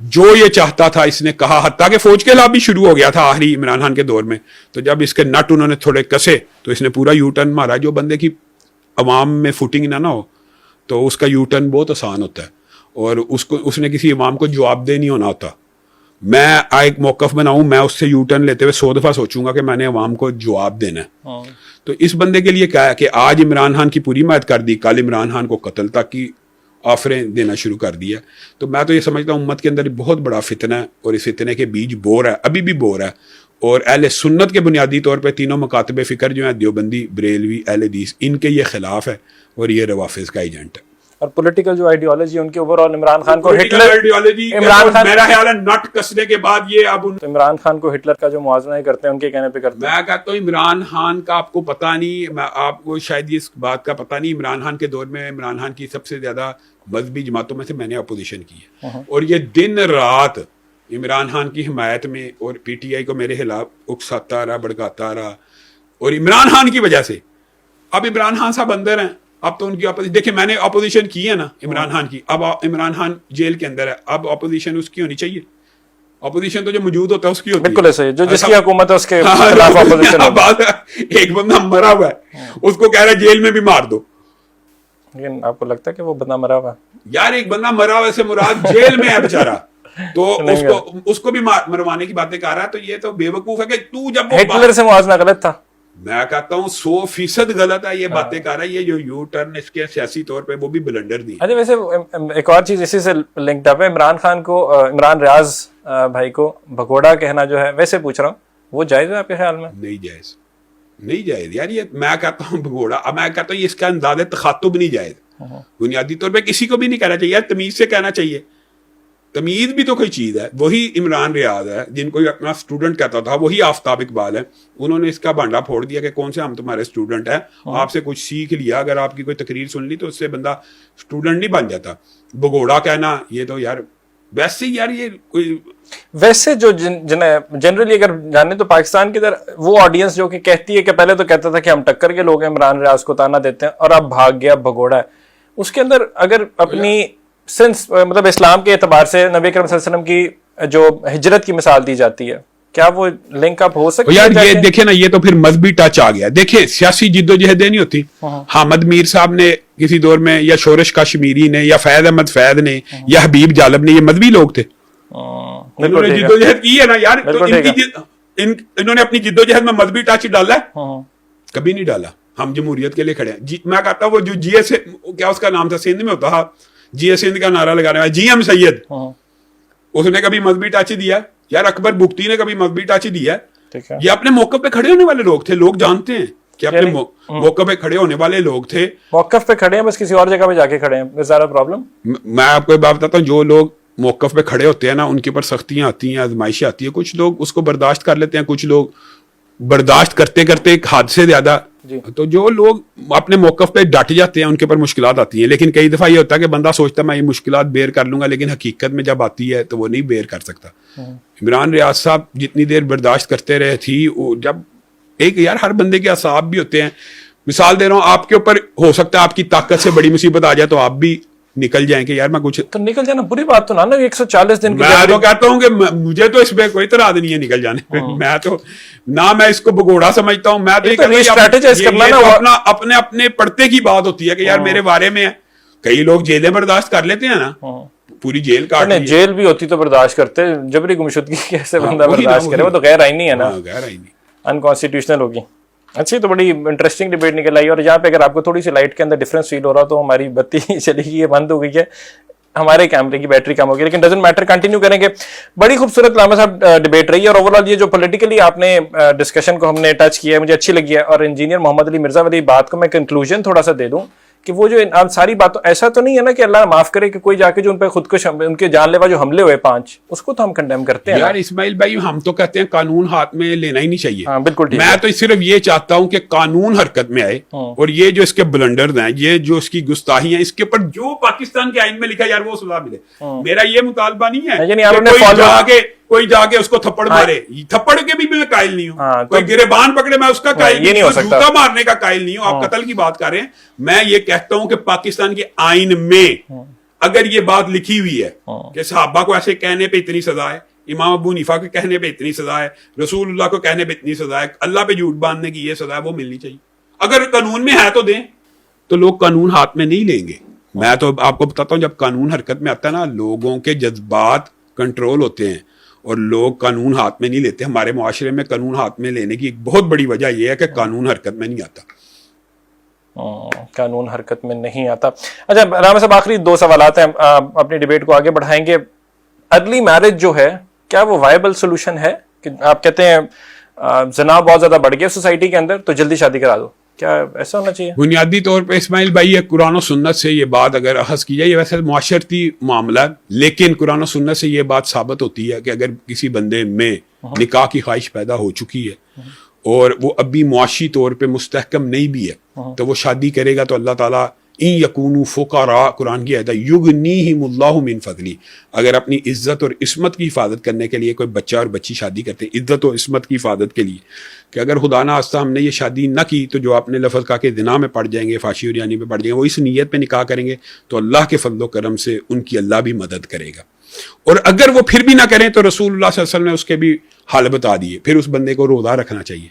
جو یہ چاہتا تھا اس نے کہا, حتیٰ کہ فوج کے خلاف بھی شروع ہو گیا تھا آخری عمران خان کے دور میں. تو جب اس کے نٹ انہوں نے تھوڑے کسے تو اس نے پورا یو ٹرن مارا. جو بندے کی عوام میں فوٹنگ نہ ہو تو اس کا یو ٹرن بہت آسان ہوتا ہے, اور اس نے کسی عوام کو جواب دہ نہیں ہونا ہوتا. میں ایک موقف بناؤں, میں اس سے یو ٹرن لیتے ہوئے 100 دفعہ سوچوں گا کہ میں نے عوام کو جواب دینا ہے. تو اس بندے کے لیے کیا ہے کہ آج عمران خان کی پوری حمایت کر دی, کل عمران خان کو قتل تک کی آفریں دینا شروع کر دیا. تو میں تو یہ سمجھتا ہوں امت کے اندر بہت بڑا فتنہ ہے, اور اس فتنے کے بیج بور ہے, ابھی بھی بور ہے. اور اہل سنت کے بنیادی طور پہ تینوں مکاتب فکر جو ہیں, دیوبندی, بریلوی, اہل حدیث, ان کے یہ خلاف ہے, اور یہ روافظ کا ایجنٹ ہے. اور پولیٹیکل جو آئیڈیالوجی ان کے اوور آل عمران خان کو ہٹلر, عمران خان میرا خیال ہے نٹ کسنے کے بعد یہ اب عمران خان کو ہٹلر کا جو موازنہ کرتے ہیں ان کے کہنے پہ کرتے ہیں. میں کہتا ہوں عمران خان کا آپ کو پتہ نہیں, میں آپ کو شاید اس بات کا پتہ نہیں, عمران خان کے دور میں عمران خان کی سب سے زیادہ مذہبی جماعتوں میں سے میں نے اپوزیشن کی ہے, اور یہ دن رات عمران خان کی حمایت میں اور پی ٹی آئی کو میرے خلاف اکساتا رہا, بھڑکاتا رہا, اور عمران خان کی وجہ سے اب عمران خان صاحب اندر ہیں. اب تو ان کی اپوزیشن دیکھیں, میں نے اپوزیشن کی ہے نا عمران خان کی, اب عمران خان جیل کے اندر ہے, اب اپوزیشن اس کی ہونی چاہیے. اپوزیشن تو جو موجود ہوتا ہے اس کی ہوتی ہے, بالکل ایسے جو جس کی حکومت ہے اس کے خلاف اپوزیشن ہے. ایک بندہ مرا ہوا ہے, اس کو کہہ رہا ہے جیل میں بھی مار دو. لیکن آپ کو لگتا ہے کہ وہ بندہ مرا ہوا ہے؟ یار ایک بندہ مرا ہوا سے مراد جیل میں ہے بیچارہ, تو اس کو بھی مروانے کی باتیں کر رہا ہے. تو یہ تو بے وقوف ہے کہ تو جب ہٹلر سے موازنہ غلط تھا. میں کہتا ہوں 100% غلط ہے یہ باتیں کر رہا ہے. یہ جو یو ٹرن اس کے سیاسی طور پہ وہ بھی بلنڈر دی. اچھا ویسے ایک اور چیز اسی سے لنکڈ اپ ہے, عمران خان کو, عمران ریاض بھائی کو بھگوڑا کہنا جو ہے, ویسے پوچھ رہا ہوں وہ جائز ہے آپ کے خیال میں؟ نہیں جائز, نہیں جائز یار. یہ میں کہتا ہوں بھگوڑا, اب میں کہتا ہوں اس کا انداز تخاطب نہیں جائز. بنیادی طور پہ کسی کو بھی نہیں کہنا چاہیے یار, تمیز سے کہنا چاہیے. تمیز بھی تو کوئی چیز ہے. وہی عمران ریاض ہے جن کو اپنا اسٹوڈنٹ کہتا تھا, وہی آفتاب اقبال ہے. انہوں نے اس کا بانڈا پھوڑ دیا کہ کون سے ہم تمہارے اسٹوڈنٹ ہیں, آپ سے کچھ سیکھ لیا. اگر آپ کی کوئی تقریر سن لی تو اس سے بندہ اسٹوڈنٹ نہیں بن جاتا. بھگوڑا کہنا یہ تو یار ویسے ہی یار یہ کوئی ویسے جو جنرلی اگر جانے تو پاکستان کی طرح وہ آڈینس جو کہ کہتی ہے کہ پہلے تو کہتا تھا کہ ہم ٹکر کے لوگ ہیں, عمران ریاض کو تانا دیتے ہیں, اور اب بھاگ گیا بھگوڑا ہے. اس کے اندر اگر اپنی سنس مطلب اسلام کے اعتبار سے نبی کریم صلی اللہ علیہ وسلم کی جو ہجرت کی مثال دی جاتی ہے, کیا وہ لنک اپ ہو سکتا ہے؟ یار یہ دیکھیں نا, یہ تو پھر مذہبی ٹچ آ گیا. دیکھیں سیاسی جد و جہدیں نہیں ہوتی. حامد میر صاحب نے کسی دور میں, یا شورش کاشمیری نے, یا فیض احمد فیض نے, یا حبیب جالب نے, یہ مذہبی لوگ تھے. انہوں نے جد و جہد کی ہے نا یار. تو انہوں نے اپنی جد و جہد میں مذہبی ٹچ ڈالا ہے؟ کبھی نہیں ڈالا. ہم جمہوریت کے لیے کھڑے ہیں. میں کہتا ہوں وہ جو جی ایس, کیا اس کا نام تھا, سندھ میں ہوتا ہے جی ایس سندھ کا نعرہ لگا رہا ہے, جی ایم سید, اس نے کبھی مذہبی ٹچ دیا یار؟ اکبر بگٹی نے کبھی مذہبی ٹچ دیا؟ یہ اپنے موقع پہ کھڑے ہونے والے لوگ تھے. لوگ جانتے ہیں کہ اپنے موقع پہ کھڑے ہونے والے لوگ تھے. موقف پہ کھڑے ہیں, بس کسی اور جگہ پہ جا کے کھڑے ہیں, زیادہ پرابلم. میں آپ کو ایک بات بتاتا ہوں, جو لوگ موقف پہ کھڑے ہوتے ہیں نا, ان کے اوپر سختیاں آتی ہیں, آزمائشیں آتی ہیں. کچھ لوگ اس کو برداشت کر لیتے ہیں, کچھ لوگ برداشت کرتے کرتے ایک حد سے زیادہ. تو جو لوگ اپنے موقف پہ ڈٹ جاتے ہیں ان کے اوپر مشکلات آتی ہیں. لیکن کئی دفعہ یہ ہوتا ہے کہ بندہ سوچتا ہے میں یہ مشکلات بیئر کر لوں گا, لیکن حقیقت میں جب آتی ہے تو وہ نہیں بیئر کر سکتا. عمران ریاض صاحب جتنی دیر برداشت کرتے رہے تھی, جب ایک یار ہر بندے کے اعصاب بھی ہوتے ہیں. مثال دے رہا ہوں, آپ کے اوپر ہو سکتا ہے آپ کی طاقت سے بڑی مصیبت آ جائے تو آپ بھی نکل جائیں کہ یار میں کچھ, تو نکل جانا بری بات تو نہ, 140 دن میں تو کہتا ہوں کہ مجھے تو اس پہ کوئی اعتراض نہیں ہے نکل جانے پہ. میں تو نہ میں اس کو بھگوڑا سمجھتا ہوں, میں تو اپنے اپنے پڑھتے کی بات ہوتی ہے کہ یار میرے بارے میں ہے. کئی لوگ جیلیں برداشت کر لیتے ہیں نا, پوری جیل کاٹ, جیل بھی ہوتی تو برداشت کرتے, جبری گمشدگی کیسے بندہ برداشت کرے, وہ تو غیر آئینی ہے نا, غیر آئینی, انکانسٹیٹیوشنل ہوگی. اچھی تو بڑی انٹرسٹنگ ڈیبیٹ نکل آئی. اور یہاں پہ اگر آپ کو تھوڑی سی لائٹ کے اندر ڈفرینس فیل ہو رہا تو ہماری بتی چلی گئی ہے, بند ہو گئی ہے. ہمارے کیمرے کی بیٹری کم ہوگی, لیکن ڈزنٹ میٹر, کنٹینیو کریں گے. بڑی خوبصورت علامہ صاحب ڈبیٹ رہی ہے, اور اوور آل یہ جو پولیٹیکلی آپ نے ڈسکشن کو ہم نے ٹچ کیا ہے مجھے اچھی لگی ہے. اور انجینئر محمد علی مرزا والی بات کو میں کنکلوژن تھوڑا سا دے دوں کہ وہ جو ساری باتوں, ایسا تو نہیں ہے نا کہ اللہ معاف کرے کہ کوئی جا کے جو ان پہ خودکش ان کے جان لیوا جو حملے ہوئے 5, اس کو تو ہم کنڈیم کرتے ہیں. یار اسماعیل بھائی ہم تو کہتے ہیں قانون ہاتھ میں لینا ہی نہیں چاہیے. ہاں بالکل ٹھیک. میں تو صرف یہ چاہتا ہوں کہ قانون حرکت میں آئے, اور یہ جو اس کے بلنڈرز ہیں, یہ جو اس کی گستاخی ہیں, اس کے اوپر جو پاکستان کے آئین میں لکھا یار وہ سزا ملے. میرا یہ مطالبہ نہیں ہے کہ کوئی جا کے اس کو تھپڑ مارے, تھپڑ کے بھی میں قائل نہیں ہوں, کوئی گریبان پکڑے میں اس کا قائل نہیں ہوں, جوتا مارنے کا قائل نہیں ہوں. آپ قتل کی بات کر رہے ہیں, میں یہ کہتا ہوں کہ پاکستان کے آئین میں اگر یہ بات لکھی ہوئی ہے کہ صحابہ کو ایسے کہنے پہ اتنی سزا ہے, امام ابو حنیفہ کو کہنے پہ اتنی سزا ہے, رسول اللہ کو کہنے پہ اتنی سزا ہے, اللہ پہ جھوٹ باندھنے کی یہ سزا ہے, وہ ملنی چاہیے. اگر قانون میں ہے تو دیں, تو لوگ قانون ہاتھ میں نہیں لیں گے. میں تو آپ کو بتاتا ہوں, جب قانون حرکت میں آتا ہے نا, لوگوں کے جذبات کنٹرول ہوتے ہیں اور لوگ قانون ہاتھ میں نہیں لیتے. ہمارے معاشرے میں قانون ہاتھ میں لینے کی ایک بہت بڑی وجہ یہ ہے کہ قانون حرکت میں نہیں آتا. قانون حرکت میں نہیں آتا. اچھا علامہ صاحب, آخری 2 سوالات ہیں, اپنی ڈیبیٹ کو آگے بڑھائیں گے. ارلی میرج جو ہے کیا وہ وائبل سولوشن ہے؟ کہ آپ کہتے ہیں زنا بہت زیادہ بڑھ گیا سوسائٹی کے اندر تو جلدی شادی کرا دو, کیا ایسا ہونا چاہیے؟ بنیادی طور پہ اسماعیل بھائی یہ قرآن و سنت سے یہ بات اگر اخذ کی جائے, یہ ویسے معاشرتی معاملہ ہے, لیکن قرآن و سنت سے یہ بات ثابت ہوتی ہے کہ اگر کسی بندے میں نکاح کی خواہش پیدا ہو چکی ہے اور وہ ابھی معاشی طور پہ مستحکم نہیں بھی ہے, تو وہ شادی کرے گا تو اللہ تعالیٰ ان یکونوا فقراء, قرآن کی آیت ہے, یغنیہم اللہ من فضلہ, اگر اپنی عزت اور عصمت کی حفاظت کرنے کے لیے کوئی بچہ اور بچی شادی کرتے ہیں, عزت و عصمت کی حفاظت کے لیے, کہ اگر خدا نہ خواستہ ہم نے یہ شادی نہ کی تو جو آپ نے لفظ کہا کہ زنا میں پڑ جائیں گے, فحشی اور یعنی پہ پڑ جائیں گے, وہ اس نیت پہ نکاح کریں گے تو اللہ کے فضل و کرم سے ان کی اللہ بھی مدد کرے گا. اور اگر وہ پھر بھی نہ کریں تو رسول اللہ صلی اللہ علیہ وسلم نے اس کے بھی حال بتا دیے. پھر اس بندے کو روزہ رکھنا چاہیے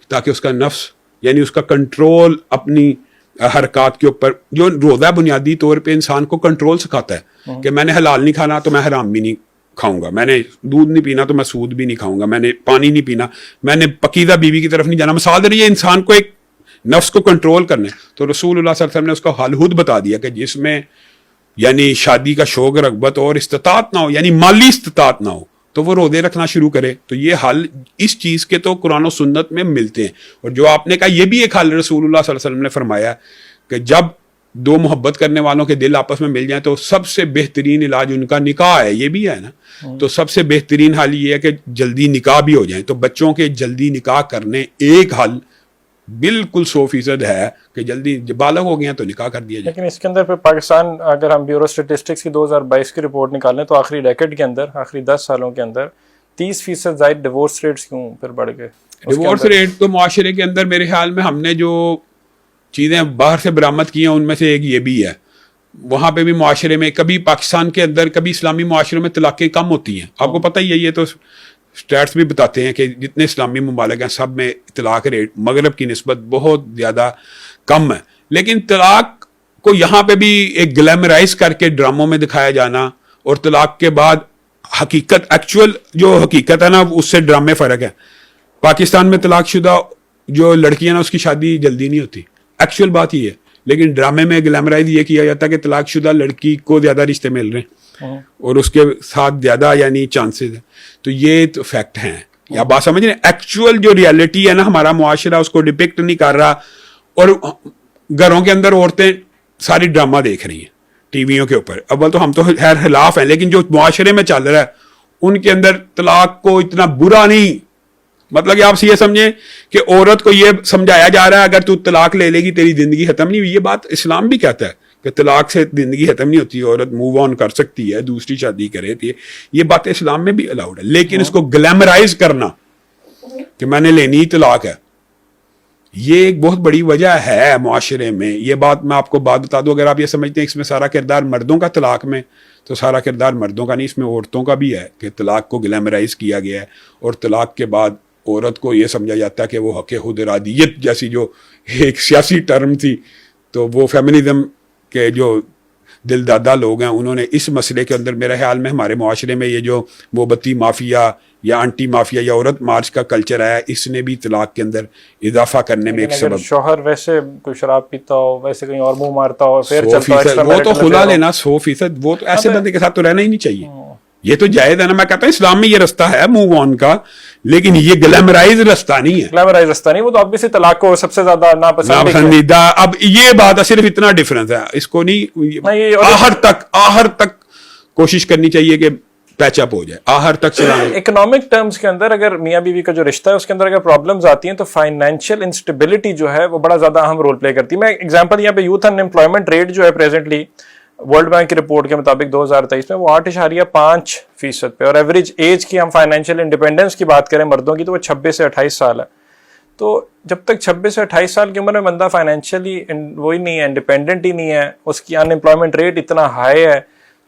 تاکہ اس کا نفس یعنی اس کا کنٹرول اپنی حرکات کے اوپر, جو روزہ بنیادی طور پہ انسان کو کنٹرول سکھاتا ہے کہ میں نے حلال نہیں کھانا تو میں حرام بھی نہیں کھاؤں گا, میں نے دودھ نہیں پینا تو میں سود بھی نہیں کھاؤں گا, میں نے پانی نہیں پینا, میں نے پکیزہ بیوی کی طرف نہیں جانا. مثال دے رہی ہے انسان کو ایک نفس کو کنٹرول کرنے, تو رسول اللہ صلی اللہ علیہ وسلم نے اس کا حل خود بتا دیا کہ جس میں یعنی شادی کا شوق رغبت اور استطاعت نہ ہو, یعنی مالی استطاعت نہ ہو, تو وہ روزے رکھنا شروع کرے. تو یہ حل اس چیز کے تو قرآن و سنت میں ملتے ہیں. اور جو آپ نے کہا یہ بھی ایک حل رسول اللہ صلی اللہ علیہ وسلم نے فرمایا کہ جب 2 محبت کرنے والوں کے دل آپس میں مل جائیں تو سب سے بہترین علاج ان کا نکاح ہے. یہ بھی ہے نا, تو سب سے بہترین حل یہ ہے کہ جلدی نکاح بھی ہو جائیں. تو بچوں کے جلدی نکاح کرنے ایک حل بالکل 100% ہے کہ جلدی بالغ ہو گئے تو نکاح کر دیا جائے. لیکن اس کے اندر پھر پاکستان, اگر ہم بیورو اسٹیٹسٹکس کی 2022 کی رپورٹ نکالیں تو آخری ڈیکیڈ کے اندر, آخری 10 سالوں کے اندر 30% زائد ڈیورس ریٹس کیوں پھر بڑھ گئے؟ ڈیورس ریٹ تو معاشرے کے اندر میرے خیال میں ہم نے جو چیزیں باہر سے برآمد کی ہیں ان میں سے ایک یہ بھی ہے. وہاں پہ بھی معاشرے میں کبھی پاکستان کے اندر کبھی اسلامی معاشروں میں طلاقیں کم ہوتی ہیں. آپ کو پتہ ہی ہے, یہ تو اسٹیٹس بھی بتاتے ہیں کہ جتنے اسلامی ممالک ہیں سب میں طلاق ریٹ مغرب کی نسبت بہت زیادہ کم ہے. لیکن طلاق کو یہاں پہ بھی ایک گلیمرائز کر کے ڈراموں میں دکھایا جانا, اور طلاق کے بعد حقیقت ایکچوئل جو حقیقت ہے نا اس سے ڈرامے فرق ہے. پاکستان میں طلاق شدہ جو لڑکیاں نا اس کی شادی جلدی نہیں ہوتی, ایکچوئل بات یہ ہے. لیکن ڈرامے میں گلیمرائز یہ کیا جاتا ہے کہ طلاق شدہ لڑکی کو زیادہ رشتے مل رہے ہیں اور اس کے ساتھ زیادہ یعنی چانسز ہیں. تو یہ تو فیکٹ ہیں, یا بات سمجھ رہے ہیں. ایکچوئل جو ریالٹی ہے نا ہمارا معاشرہ اس کو ڈپکٹ نہیں کر رہا, اور گھروں کے اندر عورتیں ساری ڈرامہ دیکھ رہی ہیں ٹی ویوں کے اوپر. اول تو ہم تو خیر خلاف ہیں, لیکن جو معاشرے میں چل رہا ہے ان کے اندر طلاق کو اتنا برا نہیں, مطلب کہ آپ سے یہ سمجھیں کہ عورت کو یہ سمجھایا جا رہا ہے اگر تو طلاق لے لے گی تیری زندگی ختم نہیں ہوئی. یہ بات اسلام بھی کہتا ہے کہ طلاق سے زندگی ختم نہیں ہوتی, عورت موو آن کر سکتی ہے, دوسری شادی کرے. یہ بات اسلام میں بھی الاؤڈ ہے. لیکن اس کو گلیمرائز کرنا کہ میں نے لینی طلاق ہے, یہ ایک بہت بڑی وجہ ہے معاشرے میں. یہ بات میں آپ کو بات بتا دوں, اگر آپ یہ سمجھتے ہیں اس میں سارا کردار مردوں کا طلاق میں, تو سارا کردار مردوں کا نہیں, اس میں عورتوں کا بھی ہے کہ طلاق کو گلیمرائز کیا گیا ہے. اور طلاق کے بعد عورت کو یہ سمجھا جاتا ہے کہ وہ حق خود ارادیت جیسی جو ایک سیاسی ٹرم تھی, تو وہ فیمنزم کے جو دل دادا لوگ ہیں انہوں نے اس مسئلے کے اندر میرے خیال میں ہمارے معاشرے میں یہ جو موبتی مافیا یا انٹی مافیا یا عورت مارچ کا کلچر آیا اس نے بھی طلاق کے اندر اضافہ کرنے میں ایک سبب. شوہر ویسے کوئی شراب پیتا ہو ویسے کہیں اور منہ مارتا ہو پھر 100% وہ تو خلا لینا 100%, وہ تو ایسے بندے کے ساتھ تو رہنا ہی نہیں چاہیے. یہ تو جائز ہے نا, میں کہتا ہوں اسلام میں یہ رستہ ہے موو آن کا, لیکن یہ گلیمرائز رستہ نہیں ہے. گلیمرائز رستہ نہیں, وہ تو obviously طلاق کو سب سے زیادہ ناپسندیدہ. اب یہ بات ہے, صرف اتنا ڈفرنس ہے, اس کو نہیں آخر تک کوشش کرنی چاہیے کہ پیچ اپ ہو جائے, آخر تک چلانا. اکنامک ٹرمز کے اندر اگر میاں بیوی کا جو رشتہ ہے اس کے اندر اگر پرابلمز آتی ہیں تو فائنینشیل انسٹیبلٹی جو ہے وہ بڑا زیادہ اہم رول پلے کرتی ہے. میں ایگزامپل یہاں پہ یوتھ ان امپلائمنٹ ریٹ جو ہے پریزنٹلی ورلڈ بینک کی رپورٹ کے مطابق 2023 میں وہ 8.5% پہ, اور ایوریج ایج کی ہم فائنینشیل انڈیپینڈنس کی بات کریں مردوں کی تو وہ 26 سے 28 سال ہے. تو جب تک 26 سے 28 سال کی عمر میں بندہ فائنینشیلی وہی نہیں ہے, انڈیپینڈنٹ ہی نہیں ہے, اس کی ان امپلائمنٹ ریٹ اتنا ہائی ہے,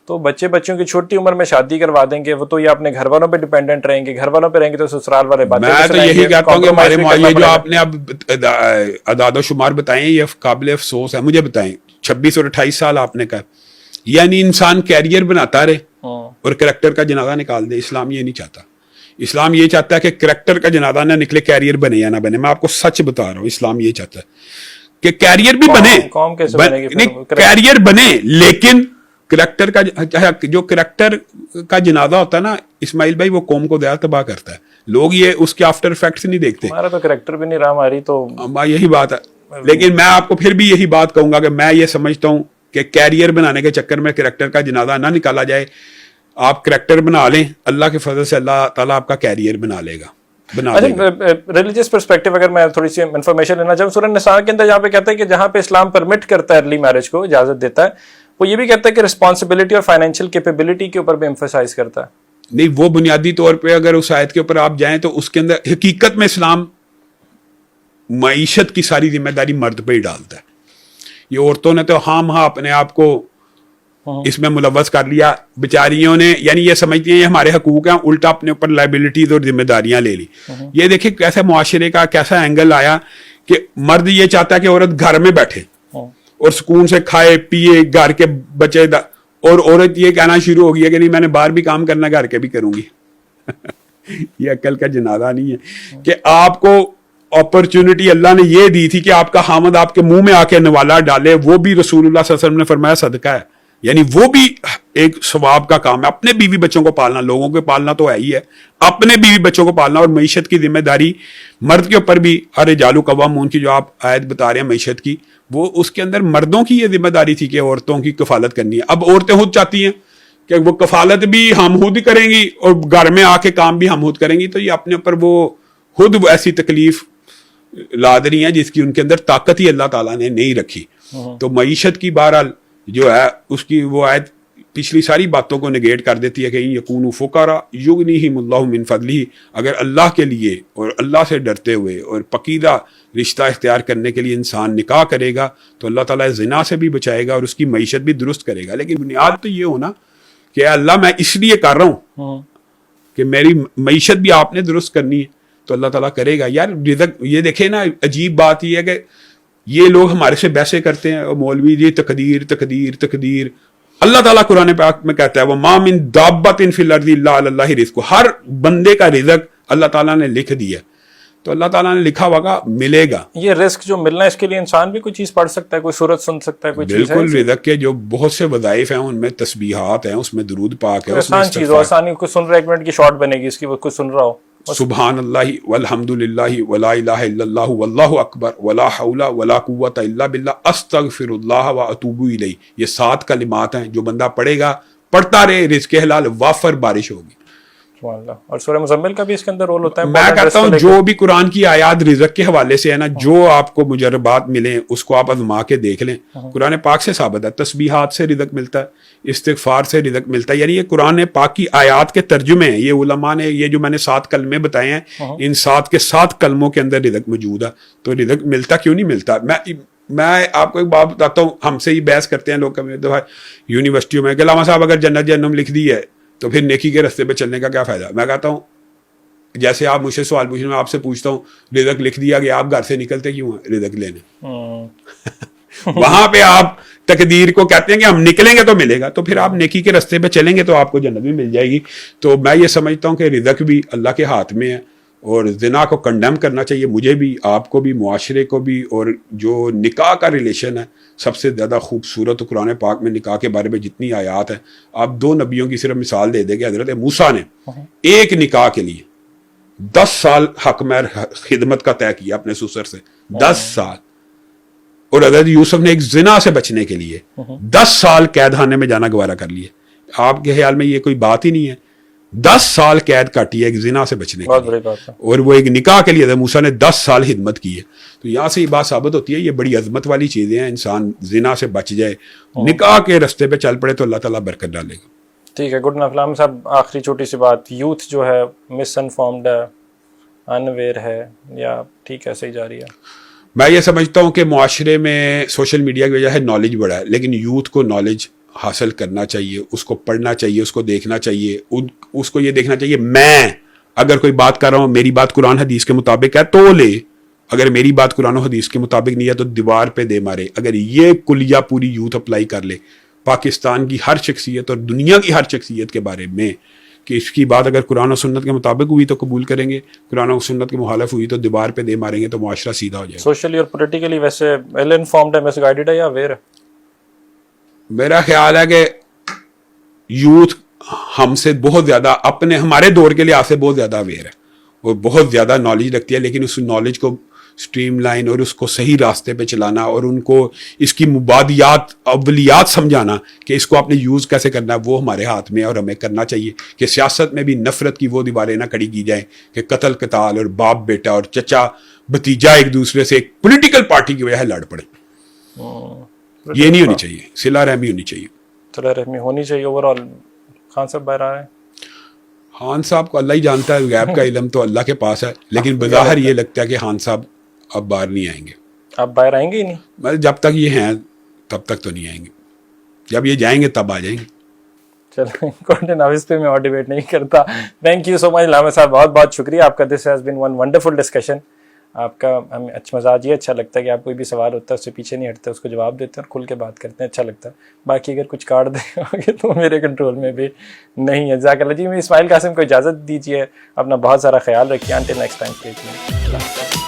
تو بچوں کی چھوٹی عمر میں شادی کروا دیں گے, وہ تو یہ اپنے گھر والوں پہ ڈیپینڈنٹ رہیں گے, گھر والوں پہ رہیں گے تو سسرال والے باتیں. میں تو یہی کہتا ہوں کہ ہمارے یہ جو آپ نے اب اعداد و شمار بتائے یہ قابل افسوس ہے. مجھے بتائیں 26 اور 28 سال آپ نے کہا, یعنی انسان کیریئر بناتا رہے اور کریکٹر کا جنازہ نکال دے. اسلام یہ نہیں چاہتا. اسلام یہ چاہتا ہے کہ کریکٹر کا جنازہ نہ نکلے, کیریئر بنے یا نہ بنے. میں آپ کو سچ بتا رہا ہوں, اسلام یہ چاہتا ہے کہ کیریئر بھی بنے, کیریئر بنے, لیکن کریکٹر کا جو کریکٹر کا جنازہ ہوتا ہے نا اسماعیل بھائی, وہ قوم کو دیا تباہ کرتا ہے. لوگ یہ اس کے آفٹر افیکٹس نہیں دیکھتے. ہمارا تو کریکٹر بھی نہیں رہا ہماری تو یہی بات ہے. لیکن میں آپ کو پھر بھی یہی بات کہوں گا کہ میں یہ سمجھتا ہوں کہ کیریئر بنانے کے چکر میں کریکٹر کا جنازہ نہ نکالا جائے. آپ کریکٹر بنا لیں, اللہ کے فضل سے اللہ تعالیٰ آپ کا کیریئر بنا لے گا. ریلیجیس پرسپیکٹو اگر میں تھوڑی سی انفارمیشن لینا چاہوں, سورہ نساء کے اندر جہاں پہ کہتا ہے کہ جہاں پہ اسلام پرمٹ کرتا ہے ارلی میرج کو اجازت دیتا ہے, وہ یہ بھی کہتا ہے کہ رسپانسبلٹی اور فائنینشیل کیپیبلٹی کے اوپر بھی ایمفسائز کرتا ہے. نہیں, وہ بنیادی طور پہ اگر اس آیت کے اوپر آپ جائیں تو اس کے اندر حقیقت میں اسلام معیشت کی ساری ذمہ داری مرد پہ ہی ڈالتا ہے. یہ عورتوں نے تو اپنے آپ کو اس میں ملوث کر لیا بیچاریوں نے, یعنی یہ سمجھتی ہیں یہ ہمارے حقوق ہیں, الٹا اپنے اوپر لائبلٹیز اور ذمہ داریاں لے لی. یہ دیکھیں کیسا معاشرے کا کیسا اینگل آیا کہ مرد یہ چاہتا ہے کہ عورت گھر میں بیٹھے اور سکون سے کھائے پیے, گھر کے بچے اور عورت یہ کہنا شروع ہو گیا کہ نہیں میں نے باہر بھی کام کرنا, گھر کے بھی کروں گی. یہ عقل کا جنازہ نہیں ہے کہ آپ کو اپرچونٹی اللہ نے یہ دی تھی کہ آپ کا حامد آپ کے منہ میں آ کے نوالا ڈالے, وہ بھی رسول اللہ صلی اللہ علیہ وسلم نے فرمایا صدقہ ہے, یعنی وہ بھی ایک ثواب کا کام ہے. اپنے بیوی بچوں کو پالنا, لوگوں کو پالنا تو ہے ہی ہے, اپنے بیوی بچوں کو پالنا اور معیشت کی ذمہ داری مرد کے اوپر بھی. الرجال قوامون کی جو آپ آیت بتا رہے ہیں معیشت کی, وہ اس کے اندر مردوں کی یہ ذمہ داری تھی کہ عورتوں کی کفالت کرنی ہے. اب عورتیں خود چاہتی ہیں کہ وہ کفالت بھی ہم خود کریں گی اور گھر میں آ کے کام بھی ہم خود کریں گی, تو یہ اپنے اوپر وہ خود ایسی تکلیف لاد رہی ہیں جس کی ان کے اندر طاقت ہی اللہ تعالیٰ نے نہیں رکھی. تو معیشت کی بہرحال جو ہے اس کی وہ آیت پچھلی ساری باتوں کو نگیٹ کر دیتی ہے کہ یکونوا فقراء یغنیہم اللہ من فضلہ. اگر اللہ کے لیے اور اللہ سے ڈرتے ہوئے اور پقیدہ رشتہ اختیار کرنے کے لیے انسان نکاح کرے گا تو اللہ تعالیٰ زنا سے بھی بچائے گا اور اس کی معیشت بھی درست کرے گا. لیکن بنیاد تو یہ ہونا کہ اللہ میں اس لیے کر رہا ہوں کہ میری معیشت بھی آپ نے درست کرنی ہے, تو اللہ تعالیٰ کرے گا. یار رزق, یہ دیکھیں نا عجیب بات یہ ہے کہ یہ لوگ ہمارے سے بحثیں کرتے ہیں, مولوی جی تقدیر تقدیر تقدیر. اللہ تعالیٰ قرآن پاک میں کہتا ہے وَمَا مِن دَابَّةٍ فِي الْأَرْضِ إِلَّا عَلَى اللَّهِ رِزْقُهَا. ہر بندے کا رزق اللہ تعالیٰ نے لکھ دیا, تو اللہ تعالیٰ نے لکھا ہوگا ملے گا. یہ رزق جو ملنا ہے اس کے لیے انسان بھی کوئی چیز پڑھ سکتا ہے, کوئی سورت سن سکتا ہے, کوئی چیز ہے. بالکل, رزق کے جو بہت سے وظائف ہیں ان میں تسبیحات ہیں, اس میں درود پاک ہے, آسان چیز ہو, آسانی. کوئی سن رہا ہے 1 منٹ کی شارٹ بنے گی اس کی, کوئی سن رہا ہو سبحان اللہ والحمد للہ ولا الہ الا اللہ واللہ اکبر ولا حول ولا قوت الا باللہ استغفر اللہ واتوب الیہ. یہ 7 کلمات ہیں, جو بندہ پڑھے گا, پڑھتا رہے, رزق حلال وافر بارش ہوگی. سبحان اللہ. اور سورہ مزمل کا بھی اس کے اندر رول ہوتا ہے. میں کہتا ہوں جو بھی قرآن کی آیات رزق کے حوالے سے ہے نا, جو آپ کو مجربات ملیں اس کو آپ آزما کے دیکھ لیں. قرآن پاک سے ثابت ہے, تسبیحات سے رزق ملتا ہے, استغفار سے رزق ملتا ہے. یعنی یہ قرآن پاک کی آیات کے ترجمے ہیں. یہ علماء نے یہ جو میں نے 7 کلمے بتائے ہیں, ان 7 کے 7 کلموں کے اندر رزق موجود ہے. تو رزق ملتا کیوں نہیں ملتا؟ میں آپ کو ایک بات بتاتا ہوں, ہم سے ہی بحث کرتے ہیں لوگ یونیورسٹیوں میں کہ علامہ صاحب اگر جنت جہنم لکھ دی ہے تو پھر نیکی کے رستے پہ چلنے کا کیا فائدہ؟ میں کہتا ہوں جیسے آپ مجھ سے سوال پوچھیں, میں آپ سے پوچھتا ہوں رزق لکھ دیا گیا, آپ گھر سے نکلتے کیوں ہیں رزق لینے؟ وہاں پہ آپ تقدیر کو کہتے ہیں کہ ہم نکلیں گے تو ملے گا, تو پھر آپ نیکی کے راستے پہ چلیں گے تو آپ کو جنت بھی مل جائے گی. تو میں یہ سمجھتا ہوں کہ رزق بھی اللہ کے ہاتھ میں ہے, اور زنا کو کنڈیم کرنا چاہیے مجھے بھی, آپ کو بھی, معاشرے کو بھی. اور جو نکاح کا ریلیشن ہے سب سے زیادہ خوبصورت, قرآن پاک میں نکاح کے بارے میں جتنی آیات ہیں, آپ 2 نبیوں کی صرف مثال دے دیں کہ حضرت موسیٰ نے ایک نکاح کے لیے 10 سال حق مہر خدمت کا طے کیا اپنے سسر سے, 10 سال. اور حضرت یوسف نے ایک زنا سے بچنے کے لیے 10 سال قید خانے میں جانا گوارا کر لیے. آپ کے خیال میں یہ کوئی بات ہی نہیں ہے؟ 10 سال قید کاٹی ہے ایک زنا سے بچنے کے لیے, اور وہ ایک نکاح کے لیے حضرت موسیٰ نے 10 سال خدمت کی ہے. تو یہاں سے یہ بات ثابت ہوتی ہے یہ بڑی عظمت والی چیزیں ہیں. انسان زنا سے بچ جائے, نکاح کے راستے پہ چل پڑے تو اللہ تعالیٰ برکت ڈالے گا. ٹھیک ہے, گڈ نائٹ فلام صاحب. آخری چھوٹی سی بات, یوتھ جو ہے مس انفارمڈ ہے, انویئر ہے, یا ٹھیک ہے صحیح جا رہی ہے؟ میں یہ سمجھتا ہوں کہ معاشرے میں سوشل میڈیا کی وجہ سے نالج بڑھا ہے, لیکن یوتھ کو نالج حاصل کرنا چاہیے, اس کو پڑھنا چاہیے, اس کو دیکھنا چاہیے, اس کو یہ دیکھنا چاہیے میں اگر کوئی بات کر رہا ہوں میری بات قرآن حدیث کے مطابق ہے تو لے, اگر میری بات قرآن و حدیث کے مطابق نہیں ہے تو دیوار پہ دے مارے. اگر یہ کلیہ پوری یوتھ اپلائی کر لے پاکستان کی ہر شخصیت اور دنیا کی ہر شخصیت کے بارے میں کہ اس کی بات اگر قرآن و سنت کے مطابق ہوئی تو قبول کریں گے, قرآن و سنت کے مخالف ہوئی تو دیوار پہ دے ماریں گے, تو معاشرہ سیدھا ہو جائے گا. سوشلی اور پولیٹیکلی ویسے ویل انفارمڈ ہے, مس گائیڈڈ ہے یا اویئر ہے؟ میرا خیال ہے کہ یوتھ ہم سے بہت زیادہ ہمارے دور کے لحاظ سے بہت زیادہ اویئر ہے, وہ بہت زیادہ نالج رکھتی ہے, لیکن اس نالج کو سٹریم لائن اور اس کو صحیح راستے پہ چلانا اور ان کو اس کی مبادیات اولیات سمجھانا کہ اس کو آپ نے یوز کیسے کرنا ہے وہ ہمارے ہاتھ میں ہے. اور ہمیں کرنا چاہیے کہ سیاست میں بھی نفرت کی وہ دیواریں نہ کھڑی کی جائیں کہ قتل قتال اور باپ بیٹا اور چچا بھتیجا ایک دوسرے سے ایک پولیٹیکل پارٹی کی وجہ سے لڑ پڑے. یہ نہیں ہونی چاہیے, صلہ رحمی ہونی چاہیے, صلہ رحمی ہونی چاہیے. اوور آل خان صاحب باہر آ رہے ہیں. خان صاحب کو اللہ ہی جانتا ہے, غیب کا علم تو اللہ کے پاس ہے, لیکن بظاہر یہ لگتا ہے کہ خان صاحب اب باہر نہیں آئیں گے. اب باہر آئیں گے ہی نہیں؟ جب تک یہ ہیں تب تک تو نہیں آئیں گے, جب یہ جائیں گے تب آ جائیں گے. چلو کانٹینٹ آفس پہ میں اور ڈیبیٹ نہیں کرتا. تھینک یو سو مچ علامہ صاحب, بہت بہت شکریہ آپ کا. This has been one wonderful discussion. آپ کا ہمیں اچھا مزاج یہ اچھا لگتا ہے کہ آپ کوئی بھی سوال ہوتا ہے اس سے پیچھے نہیں ہٹتے, اس کو جواب دیتے ہیں اور کھل کے بات کرتے ہیں, اچھا لگتا ہے. باقی اگر کچھ کاٹ دیں تو میرے کنٹرول میں بھی نہیں ہے. جزاک اللہ جی. میں اسماعیل قاسم کو اجازت دیجیے, اپنا بہت سارا خیال رکھیے. Until next time.